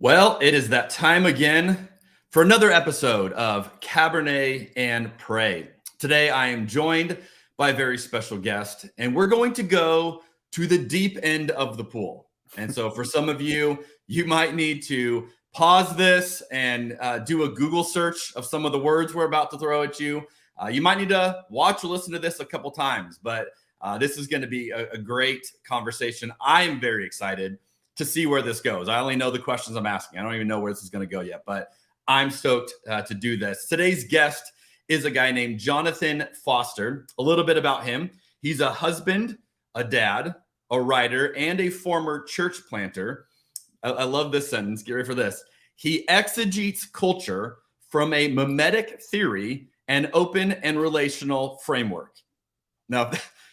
Well, it is that time again for another episode of Cabernet and Pray. Today, I am joined by a very special guest, and we're going to go to the deep end of the pool. And so, for some of you, you might need to pause this and do a Google search of some of the words we're about to throw at you. You might need to watch or listen to this a couple times, but this is going to be a great conversation. I am very excited to see where this goes. I only know the questions I'm asking. I don't even know where this is going to go yet, but I'm stoked to do this. Today's guest is a guy named Jonathan Foster. A little bit about him. He's a husband, a dad, a writer, and a former church planter. I love this sentence. Get ready for this. He exegetes culture from a mimetic theory and open and relational framework. Now,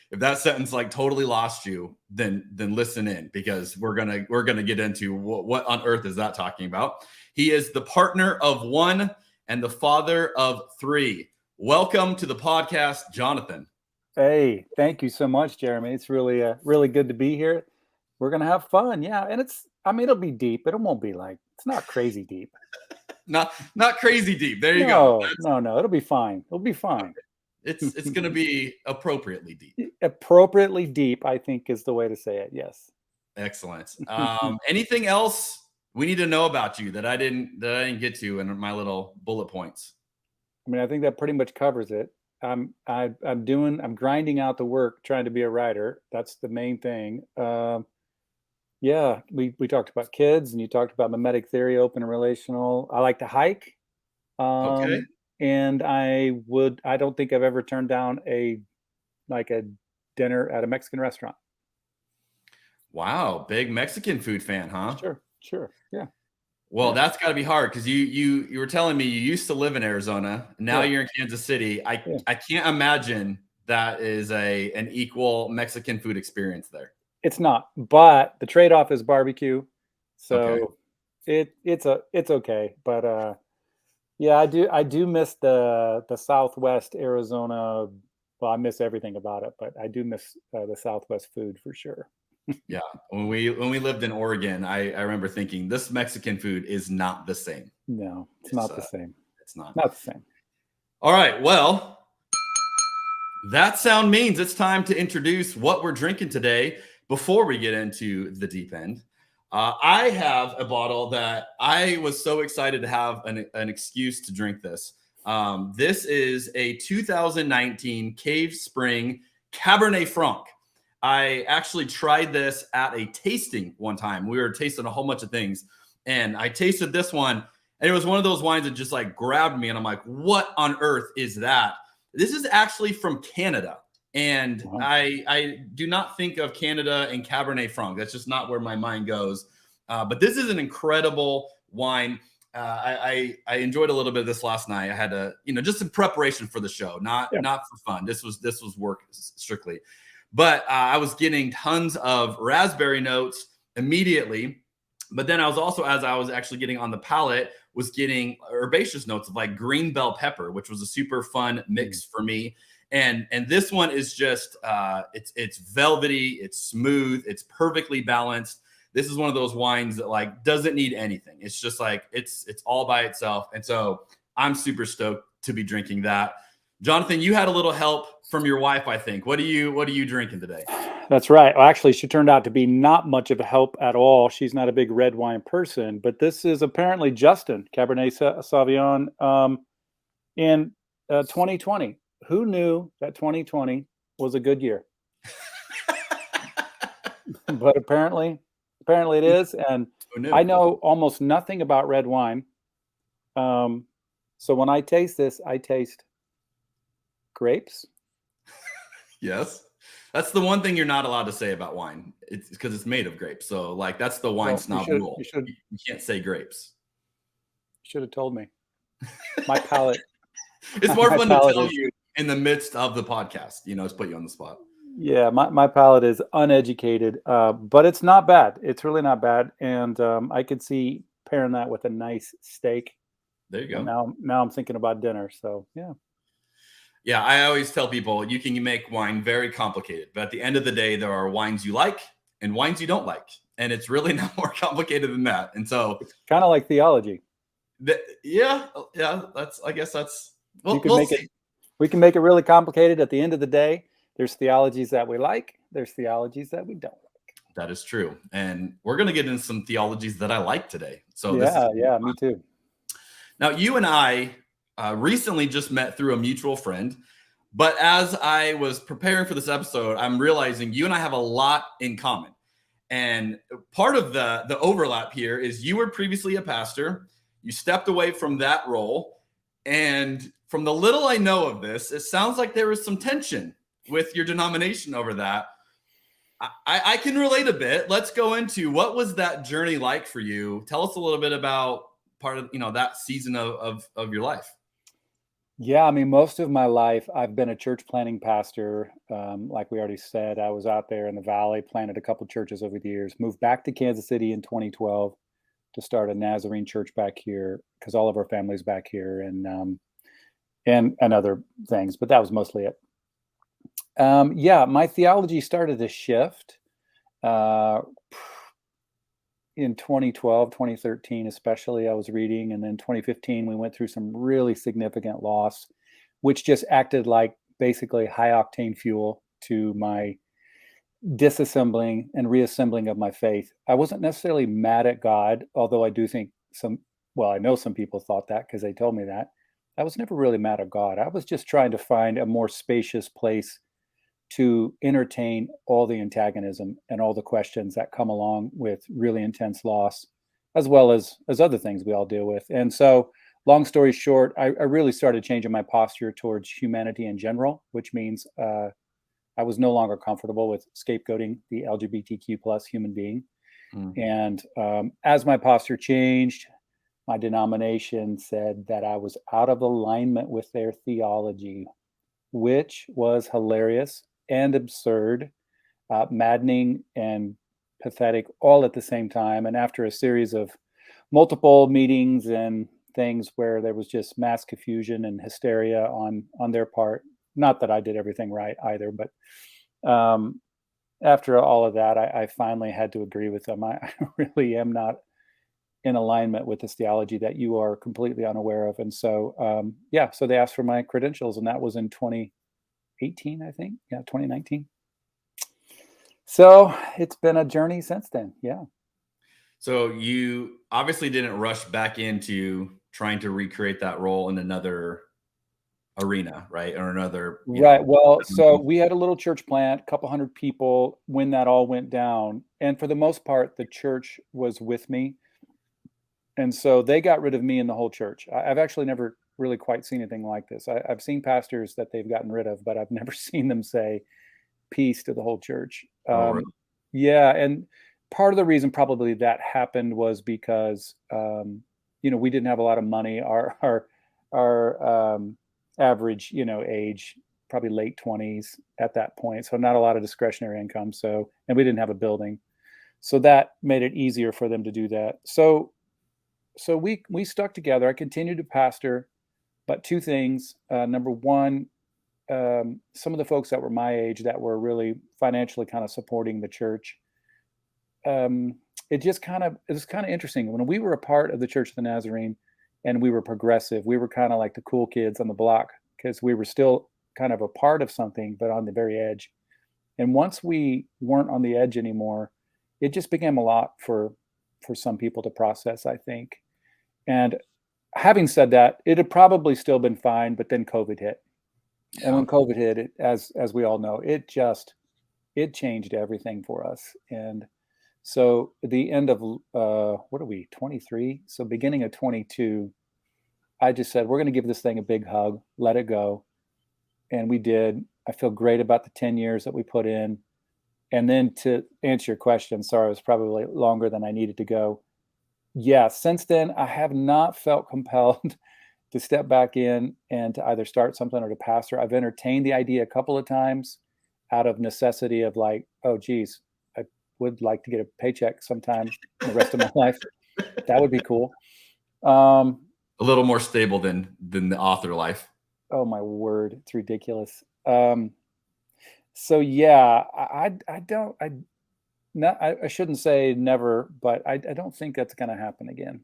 if that sentence like totally lost you, then listen in, because we're gonna get into what on earth is that talking about. He is the partner of one and the father of three. Welcome to the podcast, Jonathan. Hey, thank you so much, Jeremy. It's really good to be here. We're gonna have fun, yeah. And it'll be deep, but it won't be like, it's not crazy deep. Not crazy deep. There you go. No, it'll be fine. It'll be fine. It's going to be appropriately deep. Appropriately deep, I think, is the way to say it. Yes. Excellent. Anything else we need to know about you that I didn't get to in my little bullet points? I mean, I think that pretty much covers it. I'm grinding out the work, trying to be a writer. That's the main thing. Yeah, we talked about kids, and you talked about mimetic theory, open and relational. I like to hike. Okay. And I don't think I've ever turned down a dinner at a Mexican restaurant. Wow, big Mexican food fan, huh? Sure. Yeah. Well, that's got to be hard, because you were telling me you used to live in Arizona. Now you're in Kansas City. I can't imagine that is an equal Mexican food experience there. It's not, but the trade-off is barbecue. So it's okay. But yeah, I do miss the Southwest Arizona. Well, I miss everything about it, but I do miss the Southwest food for sure. Yeah, when we lived in Oregon, I remember thinking this Mexican food is not the same. No, it's not the same. It's not the same. All right, well, that sound means it's time to introduce what we're drinking today before we get into the deep end. I have a bottle that I was so excited to have an excuse to drink this. This is a 2019 Cave Spring Cabernet Franc. I actually tried this at a tasting one time. We were tasting a whole bunch of things, and I tasted this one, and it was one of those wines that just like grabbed me, and I'm like, what on earth is that? This is actually from Canada. And wow. I do not think of Canada and Cabernet Franc. That's just not where my mind goes. But this is an incredible wine. I enjoyed a little bit of this last night. I had to, just in preparation for the show, not for fun. This was work strictly. But I was getting tons of raspberry notes immediately. But then I was also, as I was actually getting on the palate, was getting herbaceous notes of like green bell pepper, which was a super fun mix for me. And this one is just it's velvety, it's smooth, it's perfectly balanced. This is one of those wines that like doesn't need anything. It's just like it's all by itself. And so I'm super stoked to be drinking that. Jonathan, you had a little help from your wife, I think. What are you drinking today? That's right. Well, actually, she turned out to be not much of a help at all. She's not a big red wine person, but this is apparently Justin Cabernet Sauvignon in 2020. Who knew that 2020 was a good year? But apparently it is. And I know almost nothing about red wine. So when I taste this, I taste grapes. Yes. That's the one thing you're not allowed to say about wine. It's because it's made of grapes. So like that's the wine snob rule. You can't say grapes. You should have told me. My palate. It's more fun to tell you in the midst of the podcast, it's put you on the spot. Yeah, my palate is uneducated, but it's not bad. It's really not bad. And I could see pairing that with a nice steak. There you go. And now I'm thinking about dinner. So, yeah. Yeah, I always tell people you can make wine very complicated, but at the end of the day, there are wines you like and wines you don't like. And it's really not more complicated than that. And so it's kind of like theology. Yeah. I guess that's, well, we can make it really complicated. At the end of the day, there's theologies that we like. There's theologies that we don't like. That is true. And we're going to get into some theologies that I like today. So yeah, me too. Now, you and I recently just met through a mutual friend, but as I was preparing for this episode, I'm realizing you and I have a lot in common. And part of the overlap here is you were previously a pastor. You stepped away from that role. And from the little I know of this, it sounds like there was some tension with your denomination over that. I can relate a bit. Let's go into what was that journey like for you? Tell us a little bit about part of that season of your life. Yeah, I mean, most of my life I've been a church planting pastor. Like we already said, I was out there in the valley, planted a couple churches over the years, moved back to Kansas City in 2012 to start a Nazarene church back here because all of our family's back here, and other things, but that was mostly it. My theology started to shift in 2012, 2013, especially. I was reading, and then 2015, we went through some really significant loss, which just acted like basically high octane fuel to my disassembling and reassembling of my faith. I wasn't necessarily mad at God, although I do think I know some people thought that because they told me that. I was never really mad at God. I was just trying to find a more spacious place to entertain all the antagonism and all the questions that come along with really intense loss, as well as other things we all deal with. And so, long story short, I really started changing my posture towards humanity in general, which means I was no longer comfortable with scapegoating the LGBTQ plus human being. And as my posture changed, my denomination said that I was out of alignment with their theology, which was hilarious and absurd, maddening and pathetic all at the same time. And after a series of multiple meetings and things where there was just mass confusion and hysteria on their part, not that I did everything right either, but after all of that, I finally had to agree with them. I really am not in alignment with this theology that you are completely unaware of. And so, so they asked for my credentials, and that was in 2018, I think. Yeah, 2019. So it's been a journey since then. Yeah. So you obviously didn't rush back into trying to recreate that role in another arena, right? Or another. Right. Well, so we had a little church plant, a couple hundred people when that all went down. And for the most part, the church was with me. And so they got rid of me and the whole church. I've actually never really quite seen anything like this. I've seen pastors that they've gotten rid of, but I've never seen them say peace to the whole church. Really? Yeah. And part of the reason probably that happened was because, we didn't have a lot of money. Our average, age, probably late 20s at that point. So not a lot of discretionary income. And we didn't have a building. So that made it easier for them to do that. So we stuck together. I continued to pastor, but two things. Number one, some of the folks that were my age that were really financially kind of supporting the church. It was kind of interesting. When we were a part of the Church of the Nazarene and we were progressive, we were kind of like the cool kids on the block because we were still kind of a part of something, but on the very edge. And once we weren't on the edge anymore, it just became a lot for some people to process, I think. And having said that, it had probably still been fine, but then COVID hit. Yeah. And when COVID hit, it, as we all know, it changed everything for us. And so at the end of, 23? So beginning of 22, I just said, we're going to give this thing a big hug, let it go. And we did. I feel great about the 10 years that we put in. And then to answer your question, sorry, it was probably longer than I needed to go. Yeah, since then, I have not felt compelled to step back in and to either start something or to pastor. I've entertained the idea a couple of times out of necessity of like, oh, geez, I would like to get a paycheck sometime the rest of my life. That would be cool. A little more stable than the author life. Oh, my word. It's ridiculous. So, yeah, No, I shouldn't say never, but I don't think that's going to happen again.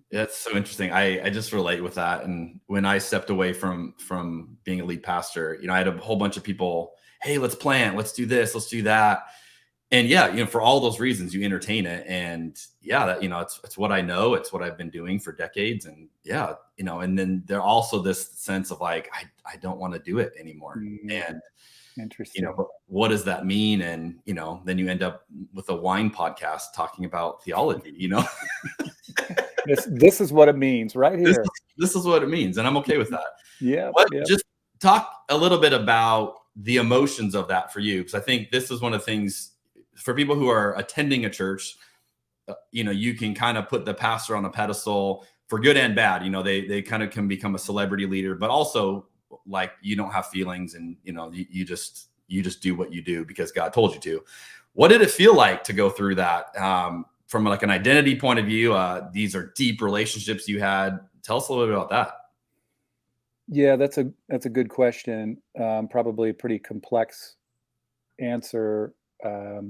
That's so interesting. I just relate with that. And when I stepped away from being a lead pastor, I had a whole bunch of people, hey, let's plant, let's do this, let's do that. And yeah, for all those reasons, you entertain it. And yeah, that, it's what I know. It's what I've been doing for decades. And yeah, and then there also this sense of like, I don't want to do it anymore. And interesting. But what does that mean? And, then you end up with a wine podcast talking about theology, This is what it means right here. This is what it means. And I'm okay with that. Yeah. Just talk a little bit about the emotions of that for you. Because I think this is one of the things for people who are attending a church, you can kind of put the pastor on a pedestal for good and bad. They kind of can become a celebrity leader, but also like you don't have feelings and, you just do what you do because God told you to. What did it feel like to go through that? From like an identity point of view, these are deep relationships you had. Tell us a little bit about that. Yeah, that's a good question. Probably a pretty complex answer. I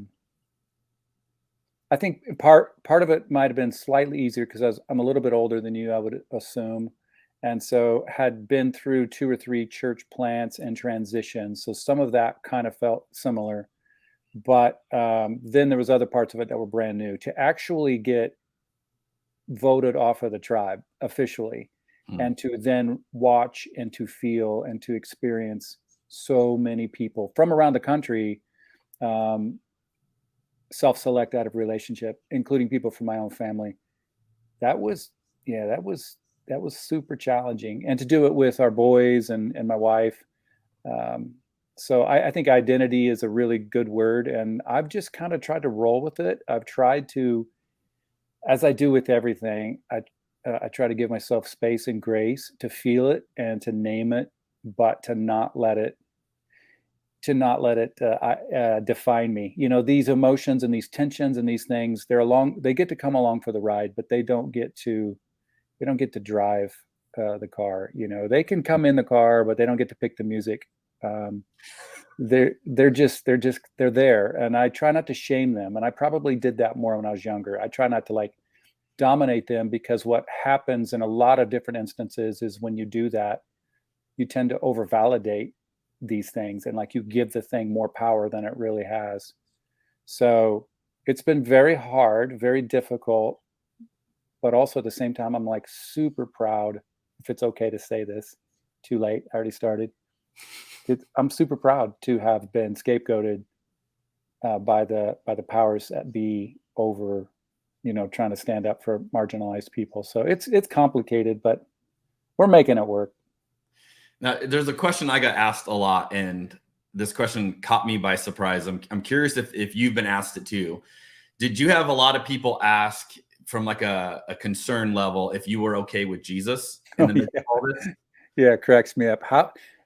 think part of it might have been slightly easier because I'm a little bit older than you, I would assume, and so had been through 2 or 3 church plants and transitions. So some of that kind of felt similar. But then there was other parts of it that were brand new. To actually get voted off of the tribe officially, and to then watch and to feel and to experience so many people from around the country self-select out of relationship, including people from my own family. That was super challenging, and to do it with our boys and my wife. So I think identity is a really good word, and I've just kind of tried to roll with it. I've tried to, as I do with everything, I try to give myself space and grace to feel it and to name it, but to not let it define me. These emotions and these tensions and these things, they get to come along for the ride, but they don't get to drive the car. They can come in the car, but they don't get to pick the music. They're there, and I try not to shame them. And I probably did that more when I was younger. I try not to like dominate them, because what happens in a lot of different instances is when you do that, you tend to overvalidate these things, and like you give the thing more power than it really has. So it's been very hard, very difficult, but also at the same time, I'm like super proud, if it's okay to say this. Too late, I already started. I'm super proud to have been scapegoated by the powers that be over, trying to stand up for marginalized people. So it's complicated, but we're making it work. Now, there's a question I got asked a lot, and this question caught me by surprise. I'm curious if you've been asked it too. Did you have a lot of people ask from like a concern level if you were okay with Jesus in the midst of all this? Yeah, it cracks me up.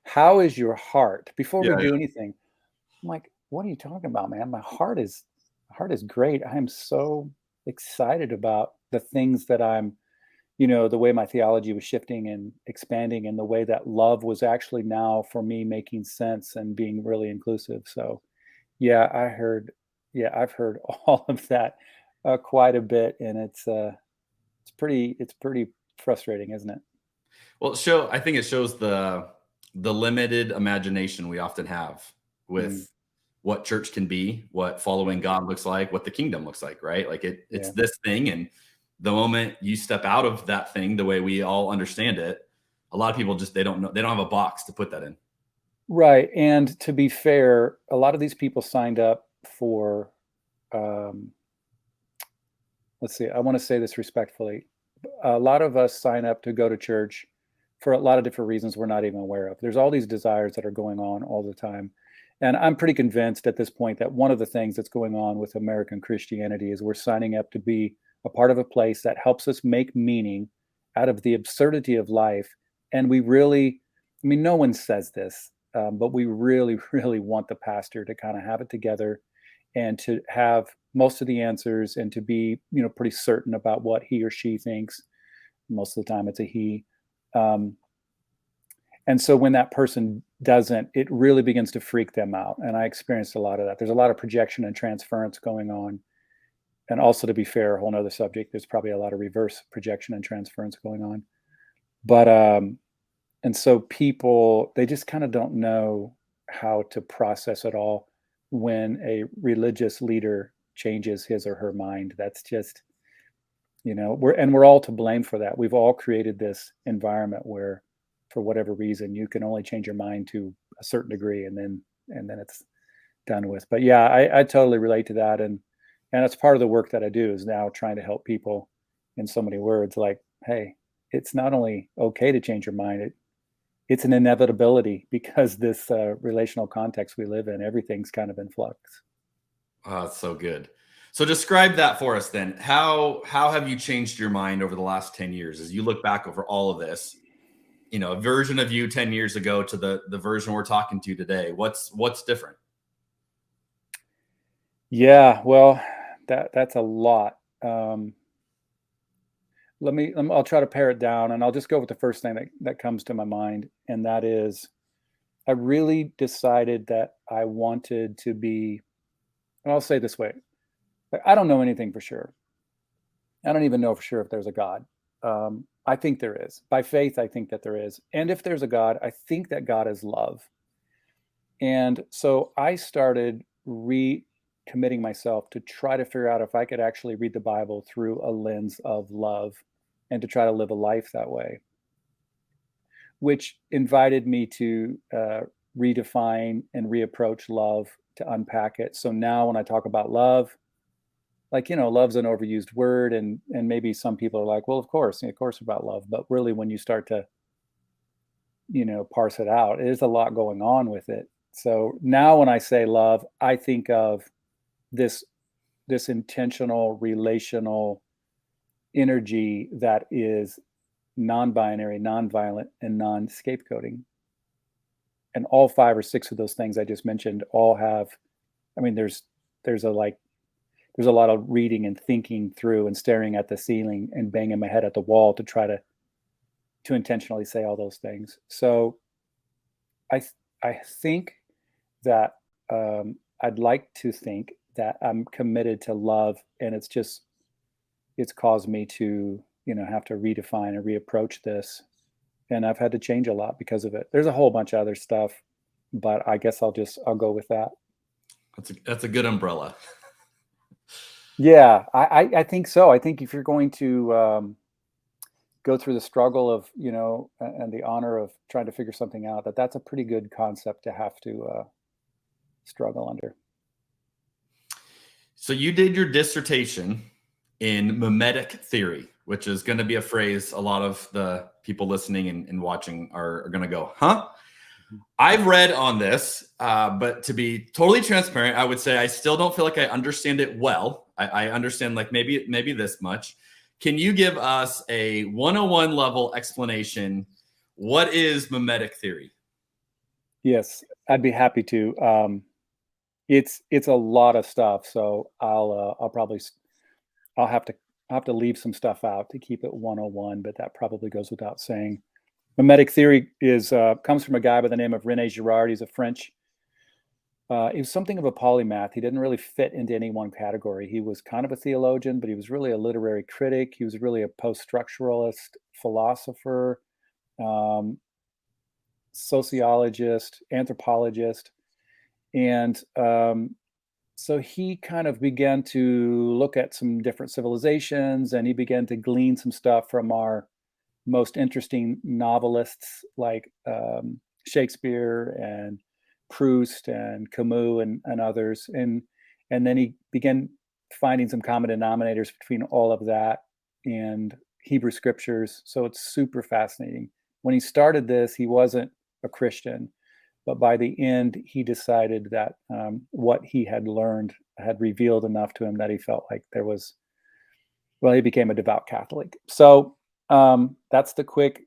How is your heart? Before we do anything, I'm like, what are you talking about, man? My heart is great. I am so excited about the things that I'm, the way my theology was shifting and expanding, and the way that love was actually now for me making sense and being really inclusive. So yeah, I've heard all of that quite a bit, and it's pretty frustrating, isn't it? Well, I think it shows the limited imagination we often have with what church can be, what following God looks like, what the kingdom looks like, right? Like it's this thing, and the moment you step out of that thing, the way we all understand it, a lot of people they don't have a box to put that in. Right. And to be fair, a lot of these people signed up for, let's see, I want to say this respectfully. A lot of us sign up to go to church for a lot of different reasons we're not even aware of. There's all these desires that are going on all the time. And I'm pretty convinced at this point that one of the things that's going on with American Christianity is we're signing up to be a part of a place that helps us make meaning out of the absurdity of life. And we really, no one says this, but we really, really want the pastor to kind of have it together and to have most of the answers, and to be, pretty certain about what he or she thinks. Most of the time it's a he. And so when that person doesn't, it really begins to freak them out. And I experienced a lot of that. There's a lot of projection and transference going on. And also, to be fair, a whole nother subject, there's probably a lot of reverse projection and transference going on. But and so people, they just kind of don't know how to process it all when a religious leader changes his or her mind. That's just, we're all to blame for that. We've all created this environment where, for whatever reason, you can only change your mind to a certain degree, and then it's done with. But yeah, I totally relate to that, and it's part of the work that I do, is now trying to help people in so many words, like, hey, it's not only okay to change your mind, it's an inevitability, because this relational context we live in, everything's kind of in flux. Oh, that's so good. So describe that for us then. How have you changed your mind over the last 10 years as you look back over all of this? A version of you 10 years ago to the version we're talking to today. What's different? Yeah, well, that's a lot. I'll try to pare it down, and I'll just go with the first thing that comes to my mind. And that is, I really decided that I wanted to be, and I'll say it this way, I don't know anything for sure. I don't even know for sure if there's a God. I think there is. By faith, I think that there is. And if there's a God, I think that God is love. And so I started recommitting myself to try to figure out if I could actually read the Bible through a lens of love, and to try to live a life that way, which invited me to redefine and reapproach love, to unpack it. So now when I talk about love, like, love's an overused word, and maybe some people are like, well, of course about love. But really, when you start to, parse it out, there's a lot going on with it. So now when I say love, I think of this intentional, relational energy that is non-binary, non-violent, and non-scapegoating. And all 5 or 6 of those things I just mentioned all have, there's a lot of reading and thinking through and staring at the ceiling and banging my head at the wall to try to intentionally say all those things. So I think that I'd like to think that I'm committed to love, and it's caused me to, have to redefine and reapproach this. And I've had to change a lot because of it. There's a whole bunch of other stuff, but I guess I'll go with that. That's a good umbrella. Yeah, I think so. I think if you're going to go through the struggle of, and the honor of trying to figure something out, that's a pretty good concept to have to struggle under. So you did your dissertation in mimetic theory, which is going to be a phrase a lot of the people listening and watching are going to go, huh? I've read on this, but to be totally transparent, I would say I still don't feel like I understand it well. I understand like maybe this much. Can you give us a 101 level explanation? What is mimetic theory? Yes, I'd be happy to. It's a lot of stuff, so I'll have to leave some stuff out to keep it 101, but that probably goes without saying. Mimetic theory comes from a guy by the name of Renegirard. He's a French. He was something of a polymath. He didn't really fit into any one category. He was kind of a theologian, but he was really a literary critic. He was really a post-structuralist philosopher, sociologist, anthropologist. And so he kind of began to look at some different civilizations, and he began to glean some stuff from our most interesting novelists like Shakespeare and Proust and Camus and others. And then he began finding some common denominators between all of that and Hebrew scriptures. So it's super fascinating. When he started this, he wasn't a Christian, but by the end, he decided that what he had learned had revealed enough to him that he felt like he became a devout Catholic. So that's the quick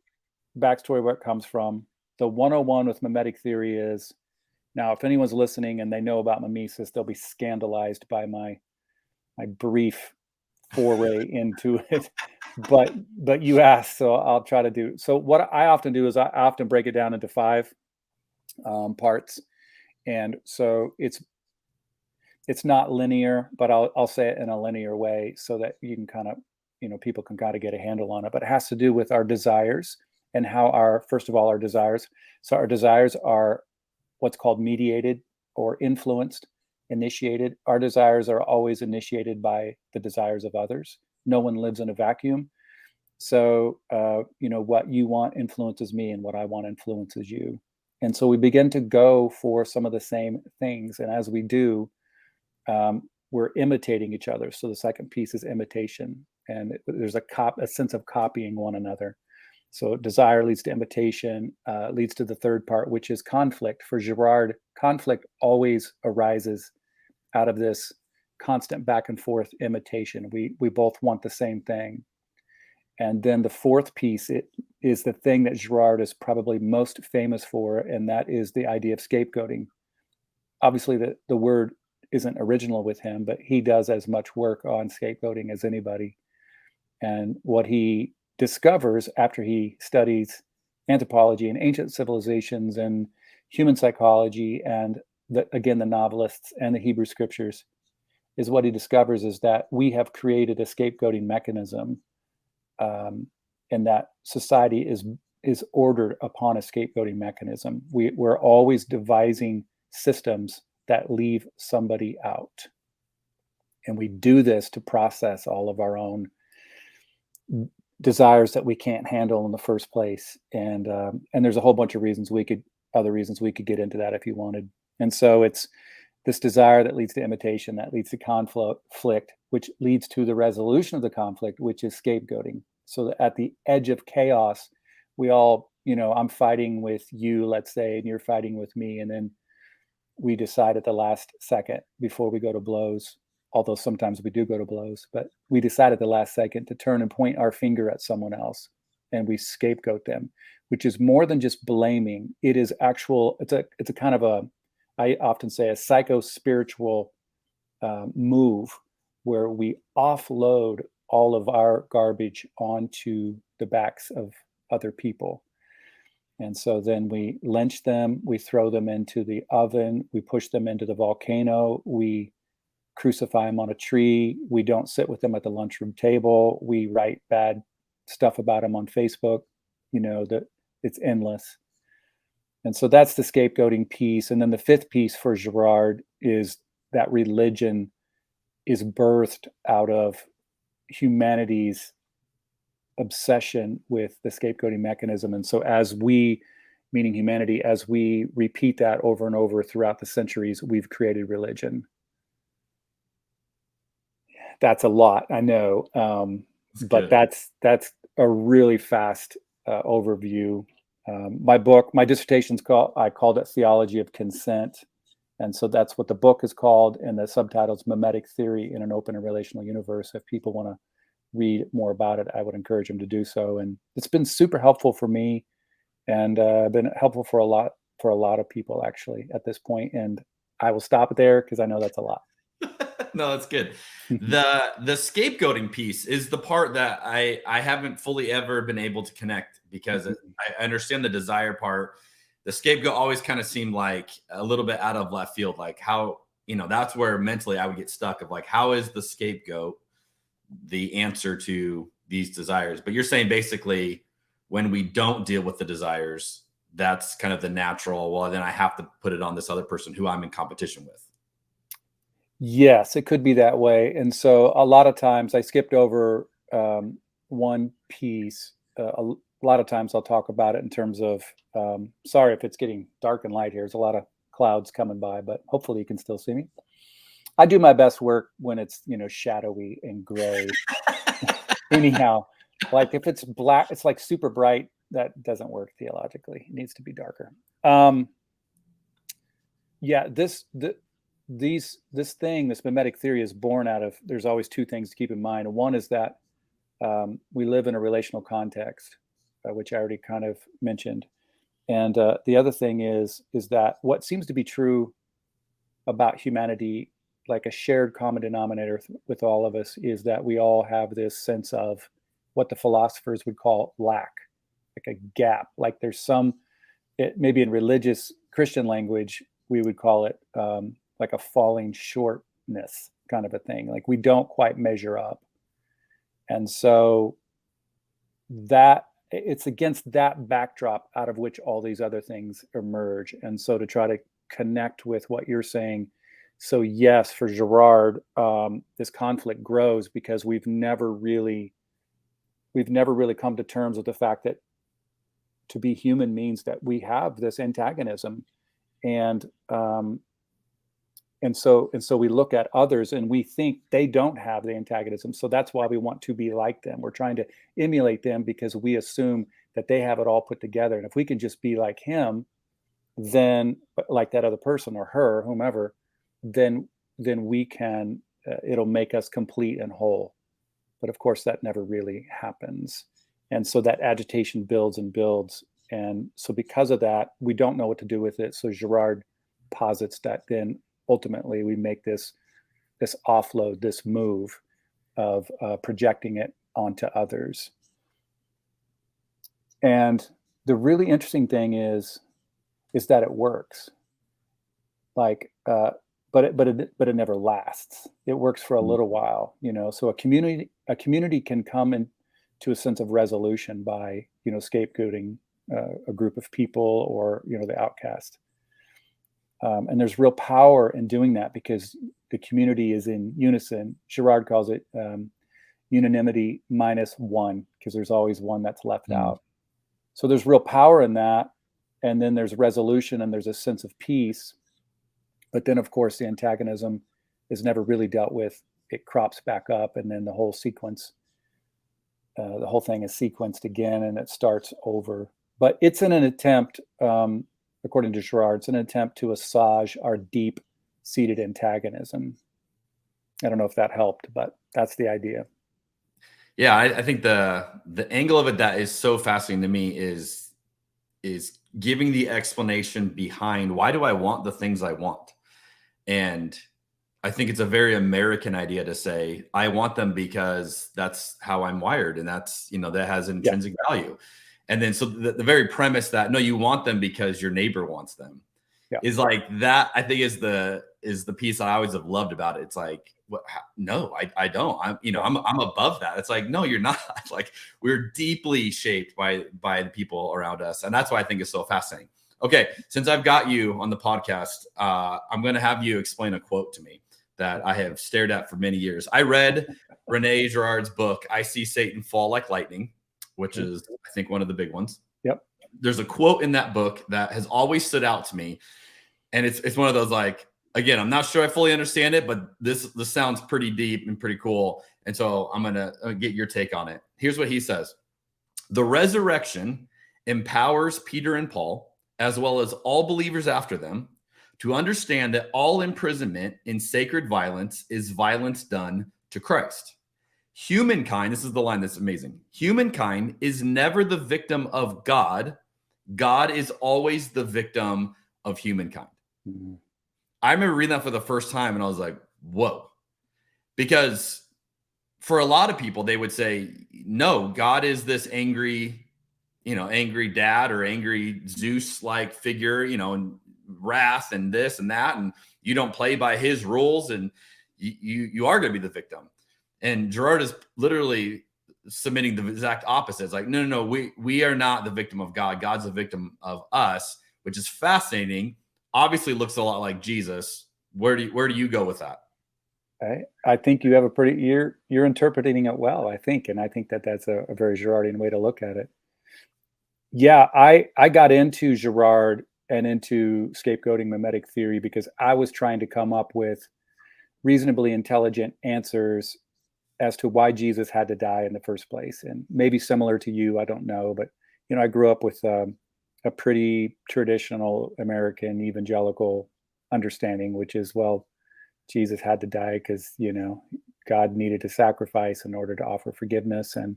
backstory where it comes from. The 101 with mimetic theory is, now if anyone's listening and they know about mimesis, they'll be scandalized by my brief foray into it. But you asked, so I'll try to do. So what I often do is I often break it down into 5. parts. And so it's not linear, but I'll say it in a linear way so that you can kind of, people can kind of get a handle on it. But it has to do with our desires and how first of all, our desires. So our desires are what's called mediated or influenced, initiated. Our desires are always initiated by the desires of others. No one lives in a vacuum. So, what you want influences me, and what I want influences you. And so we begin to go for some of the same things. And as we do, we're imitating each other. So the second piece is imitation. And there's a sense of copying one another. So desire leads to imitation, leads to the third part, which is conflict. For Girard, conflict always arises out of this constant back and forth imitation. We both want the same thing. And then the fourth piece is the thing that Girard is probably most famous for, and that is the idea of scapegoating. Obviously, the word isn't original with him, but he does as much work on scapegoating as anybody. And what he discovers after he studies anthropology and ancient civilizations and human psychology and the novelists and the Hebrew scriptures is what he discovers is that we have created a scapegoating mechanism, and that society is ordered upon a scapegoating mechanism. We're always devising systems that leave somebody out. And we do this to process all of our own desires that we can't handle in the first place. And there's a whole bunch of other reasons we could get into that if you wanted. And so it's this desire that leads to imitation, that leads to conflict, which leads to the resolution of the conflict, which is scapegoating. So that at the edge of chaos, we all, I'm fighting with you, let's say, and you're fighting with me. And then we decide at the last second before we go to blows, although sometimes we do go to blows, but we decide at the last second to turn and point our finger at someone else, and we scapegoat them, which is more than just blaming. It is it's a kind of I often say a psycho-spiritual move where we offload all of our garbage onto the backs of other people. And so then we lynch them, we throw them into the oven, we push them into the volcano, we crucify them on a tree, we don't sit with them at the lunchroom table, we write bad stuff about them on Facebook, that it's endless. And so that's the scapegoating piece. And then the fifth piece for Girard is that religion is birthed out of humanity's obsession with the scapegoating mechanism. And so as we, meaning humanity, as we repeat that over and over throughout the centuries, we've created religion. That's a lot, I know. But that's a really fast overview. My dissertation's I called it Theology of Consent. And so that's what the book is called. And the subtitle's Mimetic Theory in an Open and Relational Universe. If people want to read more about it, I would encourage them to do so. And it's been super helpful for me, and been helpful for a lot of people actually at this point. And I will stop it there because I know that's a lot. No, that's good. The scapegoating piece is the part that I haven't fully ever been able to connect, because I understand the desire part. The scapegoat always kind of seemed like a little bit out of left field, like how, that's where mentally I would get stuck of like, how is the scapegoat the answer to these desires? But you're saying basically when we don't deal with the desires, that's kind of the natural, well, then I have to put it on this other person who I'm in competition with. Yes, it could be that way. And so a lot of times I skipped over one piece. A lot of times I'll talk about it in terms of, sorry if it's getting dark and light here. There's a lot of clouds coming by, but hopefully you can still see me. I do my best work when it's, shadowy and gray. Anyhow, like if it's black, it's like super bright. That doesn't work theologically. It needs to be darker. This mimetic theory is born out of, there's always two things to keep in mind. One is that we live in a relational context, which I already kind of mentioned. And the other thing is that what seems to be true about humanity, like a shared common denominator with all of us, is that we all have this sense of what the philosophers would call lack, like a gap, like there's maybe in religious Christian language, we would call it like a falling shortness kind of a thing. Like we don't quite measure up. And so that it's against that backdrop out of which all these other things emerge. And so to try to connect with what you're saying. So yes, for Girard, this conflict grows because we've never really come to terms with the fact that to be human means that we have this antagonism, and so we look at others and we think they don't have the antagonism. So that's why we want to be like them. We're trying to emulate them because we assume that they have it all put together. And if we can just be like him, then like that other person or her, whomever, then we can, it'll make us complete and whole. But of course, that never really happens. And so that agitation builds and builds. And so because of that, we don't know what to do with it. So Girard posits that then ultimately we make this offload, this move of projecting it onto others. And the really interesting thing is that it works. Like, but it never lasts. It works for a little while, you know. So a community can come into a sense of resolution by, you know, scapegoating a group of people or, you know, the outcast. And there's real power in doing that because the community is in unison. Girard calls it unanimity minus one, because there's always one that's left out. So there's real power in that. And then there's resolution and there's a sense of peace. But then, of course, the antagonism is never really dealt with. It crops back up, and then the whole sequence, the whole thing is sequenced again, and it starts over. But it's in an attempt, according to Girard, it's an attempt to assuage our deep-seated antagonism. I don't know if that helped, but that's the idea. Yeah, I think the angle of it that is so fascinating to me is giving the explanation behind why do I want the things I want. And I think it's a very American idea to say, I want them because that's how I'm wired. And that's, you know, that has intrinsic value. And then, so the very premise that, no, you want them because your neighbor wants them is like that, I think is the piece I always have loved about it. It's like, what, no, I don't, I'm above that. It's like, no, you're not. Like, we're deeply shaped by the people around us. And that's why I think it's so fascinating. Okay, since I've got you on the podcast, I'm going to have you explain a quote to me that I have stared at for many years. I read Rene Girard's book, I See Satan Fall Like Lightning, which is, I think, one of the big ones. Yep. There's a quote in that book that has always stood out to me. And it's one of those, like, again, I'm not sure I fully understand it, but this sounds pretty deep and pretty cool. And so I'm going to get your take on it. Here's what he says. The resurrection empowers Peter and Paul, as well as all believers after them, to understand that all imprisonment in sacred violence is violence done to Christ. Humankind, this is the line that's amazing. Humankind is never the victim of God. God is always the victim of humankind. Mm-hmm. I remember reading that for the first time and I was like, whoa. Because for a lot of people, they would say, no, God is this angry dad or angry Zeus-like figure, and wrath and this and that. And you don't play by his rules and you are going to be the victim. And Girard is literally submitting the exact opposite. It's like, no, we are not the victim of God. God's the victim of us, which is fascinating. Obviously looks a lot like Jesus. Where do you go with that? I think you have you're interpreting it well, I think. And I think that's a very Girardian way to look at it. Yeah, I got into Girard and into scapegoating mimetic theory because I was trying to come up with reasonably intelligent answers as to why Jesus had to die in the first place. And maybe similar to you, I don't know, but I grew up with a pretty traditional American evangelical understanding, which is, well, Jesus had to die because, God needed to sacrifice in order to offer forgiveness. And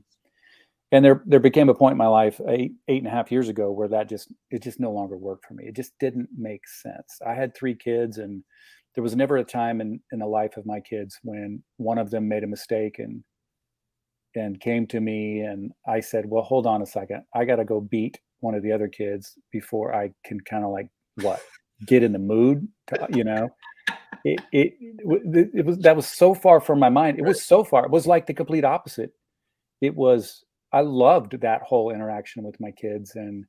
there became a point in my life 8.5 years ago where it just no longer worked for me. It just didn't make sense. I had 3 kids, and there was never a time in the life of my kids when one of them made a mistake and came to me, and I said, well, hold on a second. I got to go beat one of the other kids before I can kind of like get in the mood to, it was, that was so far from my mind. It was so far. It was like the complete opposite. I loved that whole interaction with my kids, and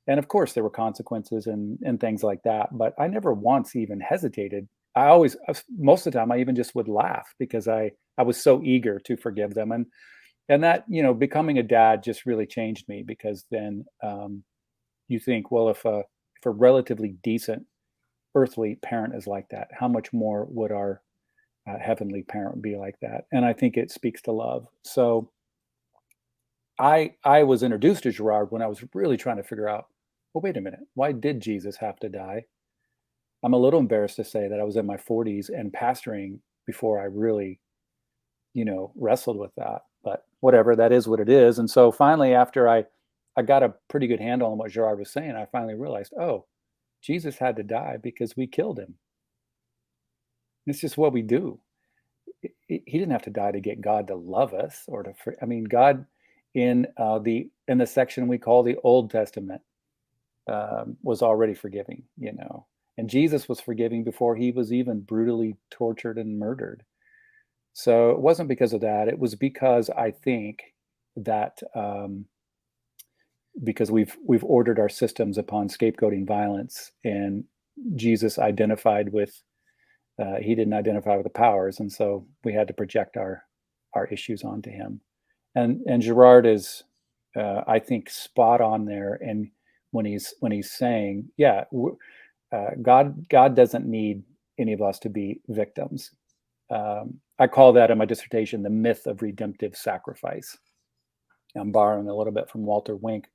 of course there were consequences and things like that, but I never once even hesitated. Most of the time I even just would laugh because I was so eager to forgive them. And that, becoming a dad just really changed me, because then you think, well, if a relatively decent earthly parent is like that, how much more would our heavenly parent be like that? And I think it speaks to love. So I was introduced to Girard when I was really trying to figure out, well, wait a minute, why did Jesus have to die? I'm a little embarrassed to say that I was in my 40s and pastoring before I really, wrestled with that. But whatever, that is what it is. And so finally, after I got a pretty good handle on what Girard was saying, I finally realized, oh, Jesus had to die because we killed him. It's just what we do. He didn't have to die to get God to love us or to. God in the section we call the Old Testament was already forgiving, and Jesus was forgiving before he was even brutally tortured and murdered. So it wasn't because of that. It was because I think that because we've ordered our systems upon scapegoating violence, and Jesus identified with. He didn't identify with the powers, and so we had to project our issues onto him. And Girard is, I think, spot on there. And when he's saying, yeah, God doesn't need any of us to be victims. I call that in my dissertation the myth of redemptive sacrifice. I'm borrowing a little bit from Walter Wink,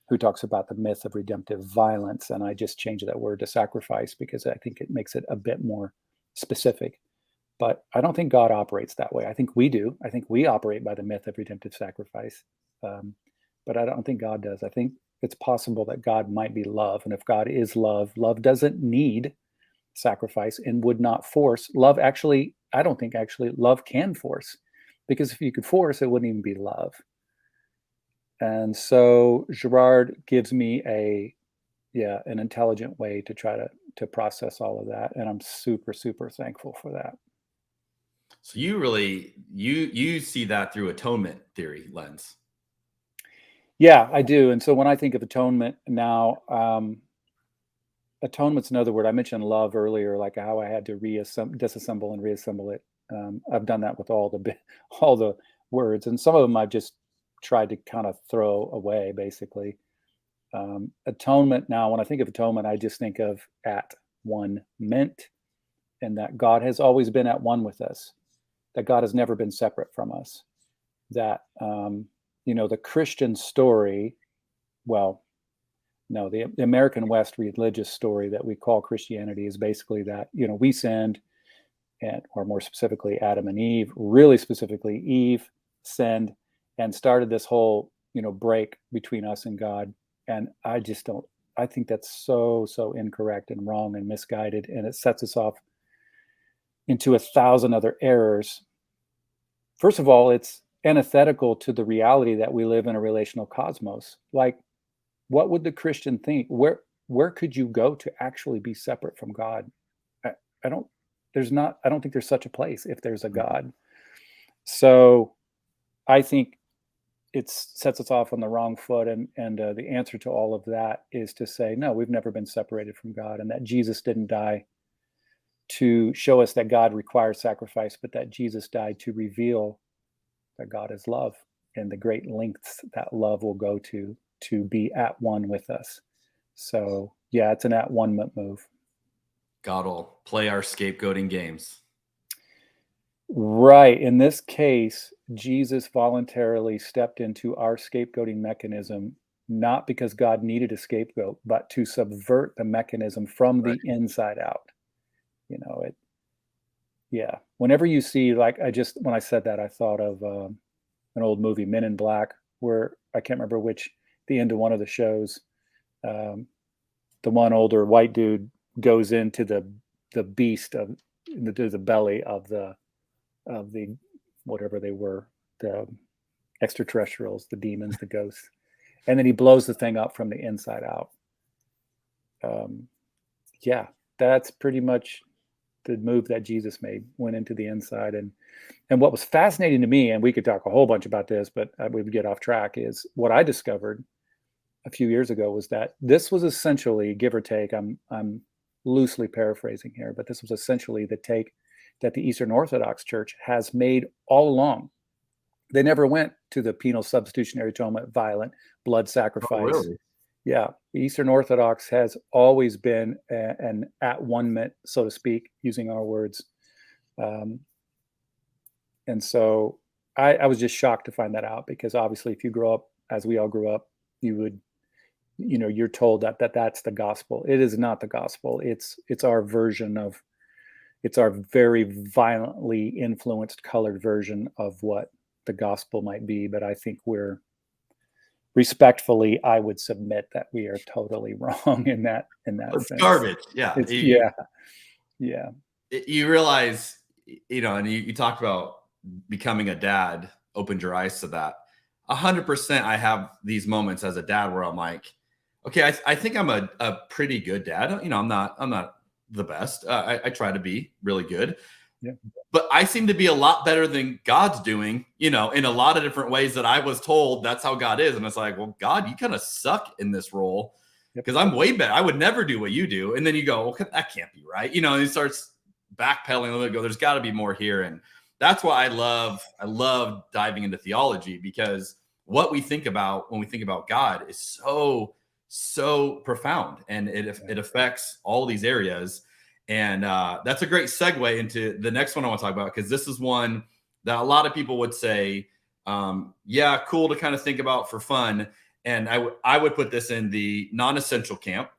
who talks about the myth of redemptive violence, and I just changed that word to sacrifice because I think it makes it a bit more specific. But I don't think God operates that way. I think we do. I think we operate by the myth of redemptive sacrifice. But I don't think God does. I think it's possible that God might be love. And if God is love, love doesn't need sacrifice and would not force. Love actually, I don't think actually love can force. Because if you could force, it wouldn't even be love. And so Girard gives me an intelligent way to try to process all of that. And I'm super, super thankful for that. So you really, you see that through atonement theory lens. Yeah, I do. And so when I think of atonement now, atonement's another word. I mentioned love earlier, like how I had to disassemble and reassemble it. I've done that with all the words, and some of them I've just tried to kind of throw away, basically. Atonement now, when I think of atonement, I just think of at one meant, and that God has always been at one with us, that God has never been separate from us, that the Christian story, well, no, the American West religious story that we call Christianity is basically that, we sinned, or more specifically, Adam and Eve, really specifically, Eve sinned and started this whole, break between us and God. And I think that's so incorrect and wrong and misguided. And it sets us off into 1,000 other errors. First of all, it's antithetical to the reality that we live in a relational cosmos. Like, what would the Christian think? Where could you go to actually be separate from God? I don't think there's such a place if there's a God. So I think it sets us off on the wrong foot. And the answer to all of that is to say, no, we've never been separated from God, and that Jesus didn't die to show us that God requires sacrifice, but that Jesus died to reveal that God is love and the great lengths that love will go to be at one with us. So yeah, it's an at one move. God will play our scapegoating games. Right. In this case, Jesus voluntarily stepped into our scapegoating mechanism, not because God needed a scapegoat, but to subvert the mechanism from the inside out. Whenever you see, like, when I said that, I thought of an old movie, Men in Black, where I can't remember the end of one of the shows. The one older white dude goes into the beast into the belly of the whatever they were, the extraterrestrials, the demons, the ghosts, and then he blows the thing up from the inside out. Yeah, that's pretty much the move that Jesus made, went into the inside. And what was fascinating to me, and we could talk a whole bunch about this, but we would get off track, is what I discovered a few years ago was that this was essentially, give or take, I'm loosely paraphrasing here, but this was essentially the take that the Eastern Orthodox Church has made all along. They never went to the penal substitutionary atonement, violent blood sacrifice. Oh, really? Yeah, the Eastern Orthodox has always been an at-one-ment, so to speak, using our words. And so I was just shocked to find that out, because obviously if you grow up as we all grew up, you would, you're told that that's the gospel. It is not the gospel. It's our version of, it's our very violently influenced, colored version of what the gospel might be. But I think respectfully, I would submit that we are totally wrong in that It's sense. garbage. Yeah. Yeah. You realize, and you talked about becoming a dad, opened your eyes to that. 100%. I have these moments as a dad where I'm like, okay, I think I'm a pretty good dad. I'm not the best. I try to be really good. Yeah. But I seem to be a lot better than God's doing, in a lot of different ways that I was told that's how God is. And it's like, well, God, you kind of suck in this role, because I'm way better. I would never do what you do. And then you go, well, that can't be right. And he starts backpedaling a little bit, go, there's got to be more here. And that's why I love diving into theology, because what we think about when we think about God is so profound, and it affects all these areas. And that's a great segue into the next one I want to talk about, because this is one that a lot of people would say, yeah, cool to kind of think about for fun. And I would put this in the non-essential camp.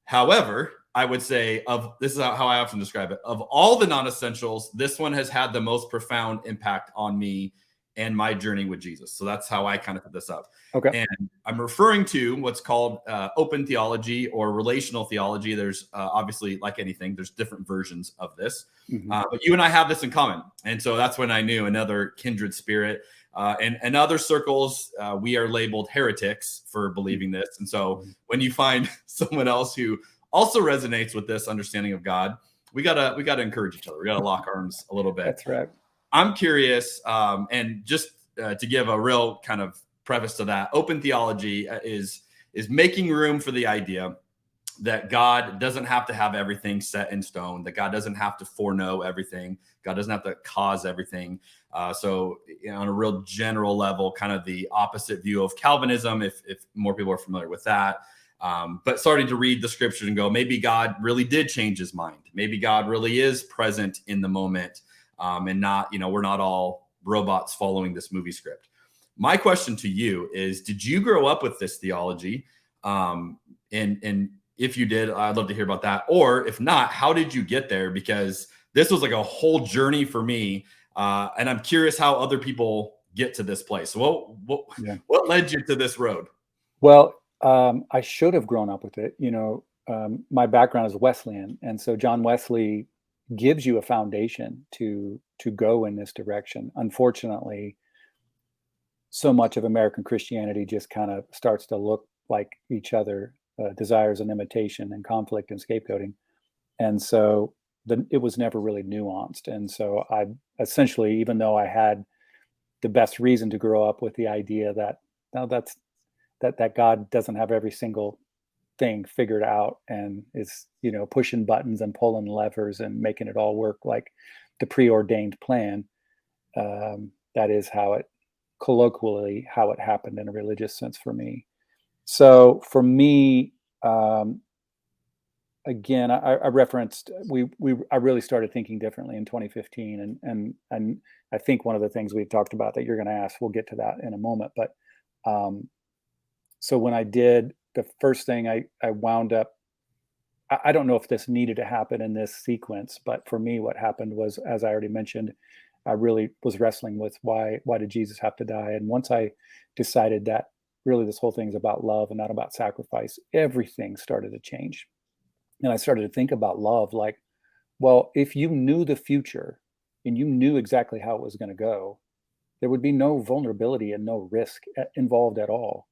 However, I would say this is how I often describe it. Of all the non-essentials, this one has had the most profound impact on me and my journey with Jesus. So that's how I kind of put this up. Okay. And I'm referring to what's called open theology or relational theology. There's obviously, like anything, there's different versions of this. Mm-hmm. But you and I have this in common. And so that's when I knew another kindred spirit. And in other circles, we are labeled heretics for believing this. And so when you find someone else who also resonates with this understanding of God, we gotta encourage each other. We gotta lock arms a little bit. That's right. I'm curious, and just to give a real kind of preface to that, open theology is making room for the idea that God doesn't have to have everything set in stone, that God doesn't have to foreknow everything, God doesn't have to cause everything. So on a real general level, kind of the opposite view of Calvinism, if more people are familiar with that. But starting to read the scriptures and go, maybe God really did change his mind. Maybe God really is present in the moment, and not, we're not all robots following this movie script. My question to you is, did you grow up with this theology? And if you did, I'd love to hear about that. Or if not, how did you get there? Because this was like a whole journey for me. And I'm curious how other people get to this place. So what led you to this road? Well, I should have grown up with it. My background is Wesleyan. And so John Wesley gives you a foundation to go in this direction. Unfortunately, so much of American Christianity just kind of starts to look like each other, desires and imitation and conflict and scapegoating. And so it was never really nuanced. And so I essentially, even though I had the best reason to grow up with the idea that that God doesn't have every single thing figured out and is, pushing buttons and pulling levers and making it all work like the preordained plan. That is colloquially how it happened in a religious sense for me. So for me, again, I referenced I really started thinking differently in 2015, and I think one of the things we've talked about that you're going to ask, we'll get to that in a moment. But so when I did, the first thing I wound up, I don't know if this needed to happen in this sequence, but for me, what happened was, as I already mentioned, I really was wrestling with why did Jesus have to die? And once I decided that really this whole thing is about love and not about sacrifice, everything started to change. And I started to think about love like, well, if you knew the future and you knew exactly how it was going to go, there would be no vulnerability and no risk involved at all.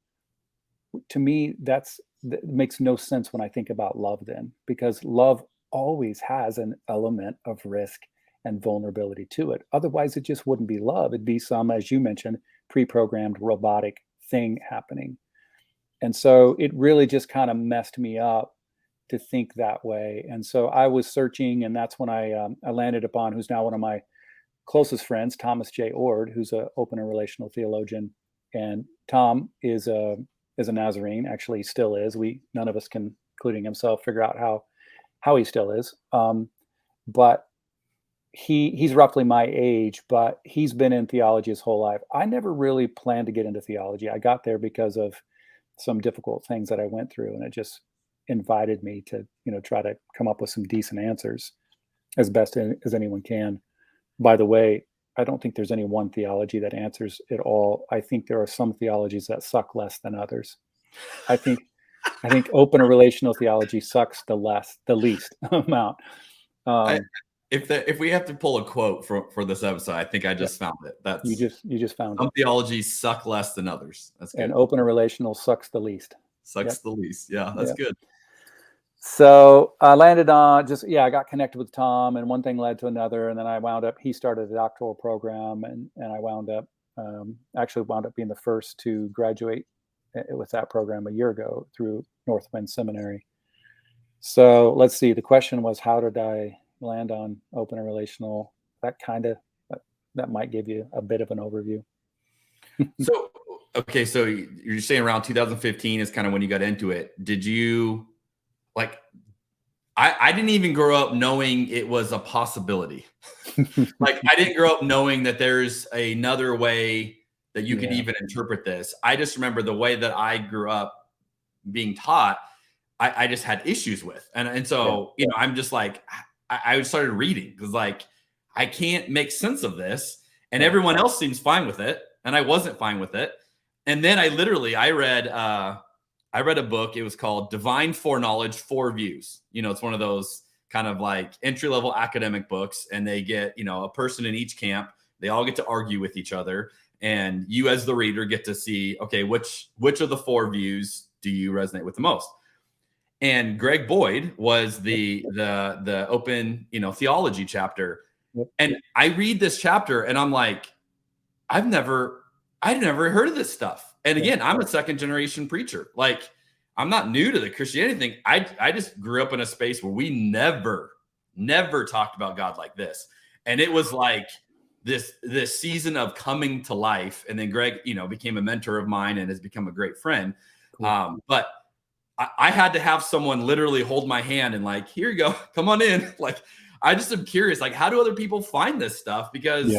to me, that makes no sense when I think about love then, because love always has an element of risk and vulnerability to it. Otherwise, it just wouldn't be love. It'd be some, as you mentioned, pre-programmed robotic thing happening. And so it really just kind of messed me up to think that way. And so I was searching, and that's when I landed upon who's now one of my closest friends, Thomas J. Ord, who's an open and relational theologian. And Tom is a Nazarene. Actually, he still is. None of us can, including himself, figure out how he still is. But he's roughly my age, but he's been in theology his whole life. I never really planned to get into theology. I got there because of some difficult things that I went through, and it just invited me to, try to come up with some decent answers as best as anyone can. By the way, I don't think there's any one theology that answers it all. I think there are some theologies that suck less than others. I think open or relational theology sucks the least amount. If we have to pull a quote for this episode, I think I just found it. That's you just found some it. theologies suck less than others. That's good. And open or relational sucks the least. Sucks the least. Yeah, that's good. So I landed on I got connected with Tom, and one thing led to another, and then he started a doctoral program, and I wound up being the first to graduate with that program a year ago through Northwind Seminary. So let's see, the question was, how did I land on open and relational? That might give you a bit of an overview. So you're saying around 2015 is kind of when you got into it. Did you I didn't even grow up knowing it was a possibility. I didn't grow up knowing that there's another way that you could even interpret this. I just remember the way that I grew up being taught, I just had issues with. And so, I'm just I started reading because I can't make sense of this, and everyone else seems fine with it, and I wasn't fine with it. And then I read a book. It was called Divine Foreknowledge, 4 Views. It's one of those kind of entry-level academic books, and they get, a person in each camp. They all get to argue with each other, and you as the reader get to see, okay, which of the 4 views do you resonate with the most? And Greg Boyd was the open, theology chapter. Yep. And I read this chapter and I'm like, I'd never heard of this stuff. And again, I'm a second generation preacher. I'm not new to the Christianity thing. I just grew up in a space where we never talked about God like this. And it was this season of coming to life. And then Greg, became a mentor of mine and has become a great friend. Cool. But I had to have someone literally hold my hand and here you go, come on in. I just am curious, how do other people find this stuff? Because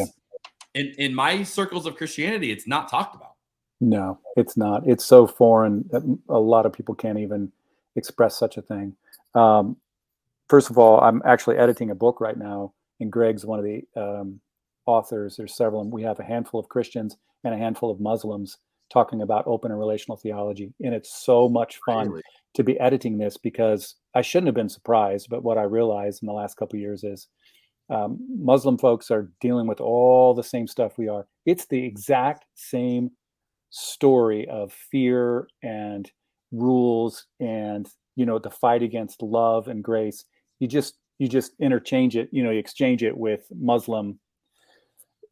in my circles of Christianity, it's not talked about. No, it's not. It's so foreign that a lot of people can't even express such a thing. First of all, I'm actually editing a book right now, and Greg's one of the authors. There's several, and we have a handful of Christians and a handful of Muslims talking about open and relational theology. And it's so much fun to be editing this, because I shouldn't have been surprised, but what I realized in the last couple of years is Muslim folks are dealing with all the same stuff we are. It's the exact same story of fear and rules and, the fight against love and grace. You just interchange it, you exchange it with Muslim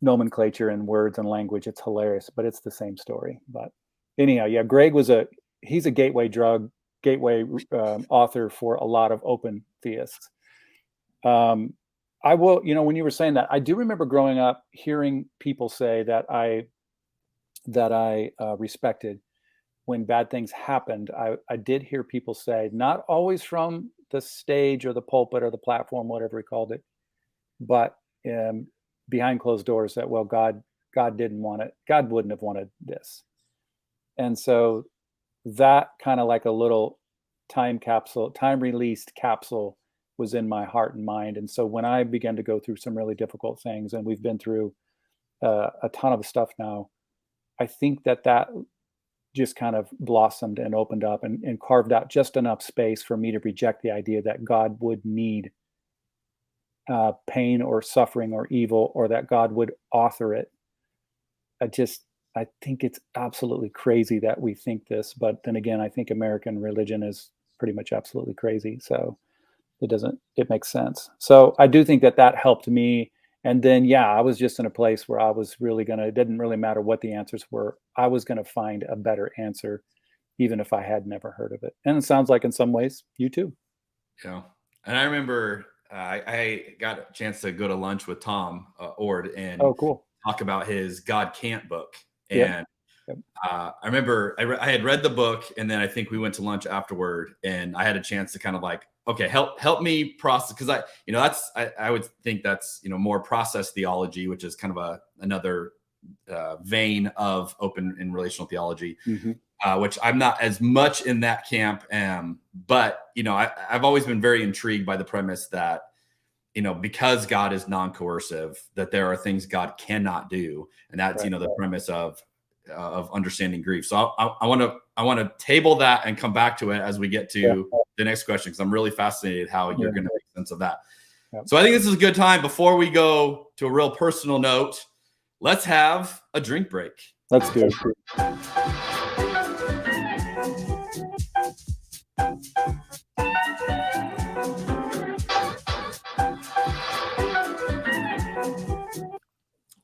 nomenclature and words and language. It's hilarious, but it's the same story. But anyhow, Greg he's a gateway author for a lot of open theists. I will, when you were saying that, I do remember growing up hearing people say that I respected when bad things happened. I did hear people say, not always from the stage or the pulpit or the platform, whatever he called it, but behind closed doors, that, well, God didn't want it. God wouldn't have wanted this. And so that kind of like a little time released capsule was in my heart and mind. And so when I began to go through some really difficult things, and we've been through a ton of stuff now, I think that just kind of blossomed and opened up and carved out just enough space for me to reject the idea that God would need pain or suffering or evil, or that God would author it. I think it's absolutely crazy that we think this, but then again, I think American religion is pretty much absolutely crazy. So it makes sense. So I do think that helped me. And then, yeah, I was just in a place where I was really it didn't really matter what the answers were. I was going to find a better answer, even if I had never heard of it. And it sounds like in some ways you too. Yeah. And I remember I got a chance to go to lunch with Tom Ord and cool. talk about his God Can't book. Yep. And I remember I had read the book, and then I think we went to lunch afterward, and I had a chance to kind of like, okay, help me process, because I would think that's more process theology, which is kind of another vein of open and relational theology, which I'm not as much in that camp. But I've always been very intrigued by the premise that because God is non-coercive, that there are things God cannot do, and that's the premise of understanding grief. So I want to table that and come back to it as we get to the next question, because I'm really fascinated how you're going to make sense of that. So I think this is a good time, before we go to a real personal note, let's have a drink break. Let's do it.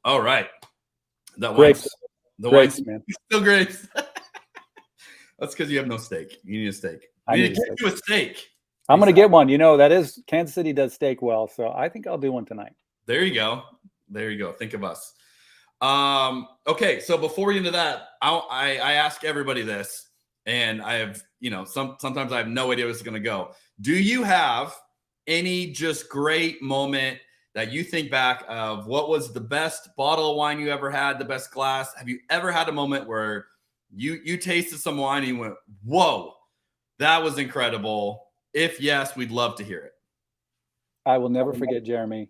All right. That Grapes. The grapes, wine's man. Still grapes. That's because you have no steak. You need a steak. I You need need to get you a steak. I'm going to get one. That is, Kansas City does steak well. So I think I'll do one tonight. There you go. There you go. Think of us. Okay. So before we get into that, I ask everybody this, and I have, sometimes I have no idea where it's going to go. Do you have any just great moment that you think back of? What was the best bottle of wine you ever had, the best glass? Have you ever had a moment where you tasted some wine and you went, whoa, that was incredible? If yes, we'd love to hear it. I will never forget, Jeremy,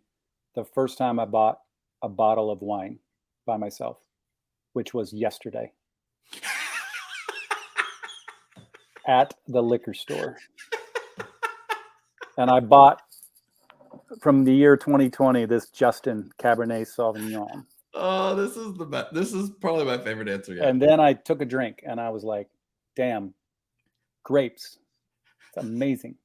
the first time I bought a bottle of wine by myself, which was yesterday at the liquor store. And I bought, from the year 2020, this Justin Cabernet Sauvignon. Oh, this is the best. This is probably my favorite answer yet. And then I took a drink and I was like, damn, grapes. It's amazing.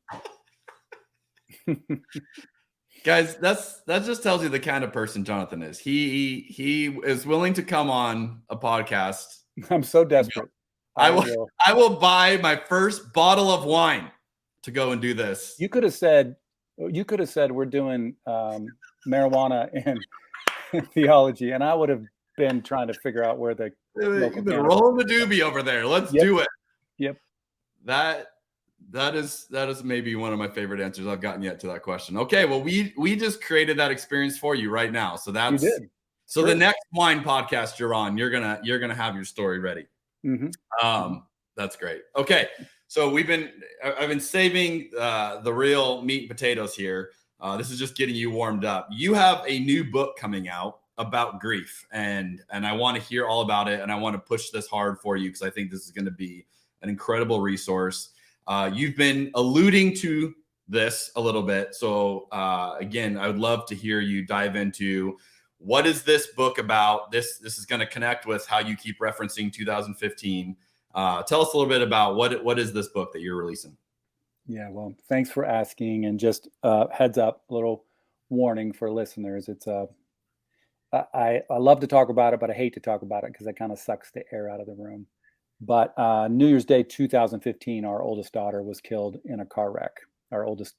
Guys, that just tells you the kind of person Jonathan is. He is willing to come on a podcast. I'm so desperate. I will buy my first bottle of wine to go and do this. You could have said we're doing marijuana and theology, and I would have been trying to figure out where the You've been rolling the doobie over there. Let's do it. Yep. That is maybe one of my favorite answers I've gotten yet to that question. Okay, well, we just created that experience for you right now. So that's you did. So sure. The next wine podcast you're on, you're gonna have your story ready. That's great. Okay, so I've been saving the real meat and potatoes here. This is just getting you warmed up. You have a new book coming out about grief, and I want to hear all about it, and I want to push this hard for you because I think this is going to be an incredible resource. You've been alluding to this a little bit, so again, I would love to hear you dive into what is this book about. This is going to connect with how you keep referencing 2015. Tell us a little bit about what is this book that you're releasing. Yeah, well, thanks for asking, and just heads up, a little warning for listeners. It's I love to talk about it, but I hate to talk about it because it kind of sucks the air out of the room. But New Year's Day 2015, our oldest daughter was killed in a car wreck. Our oldest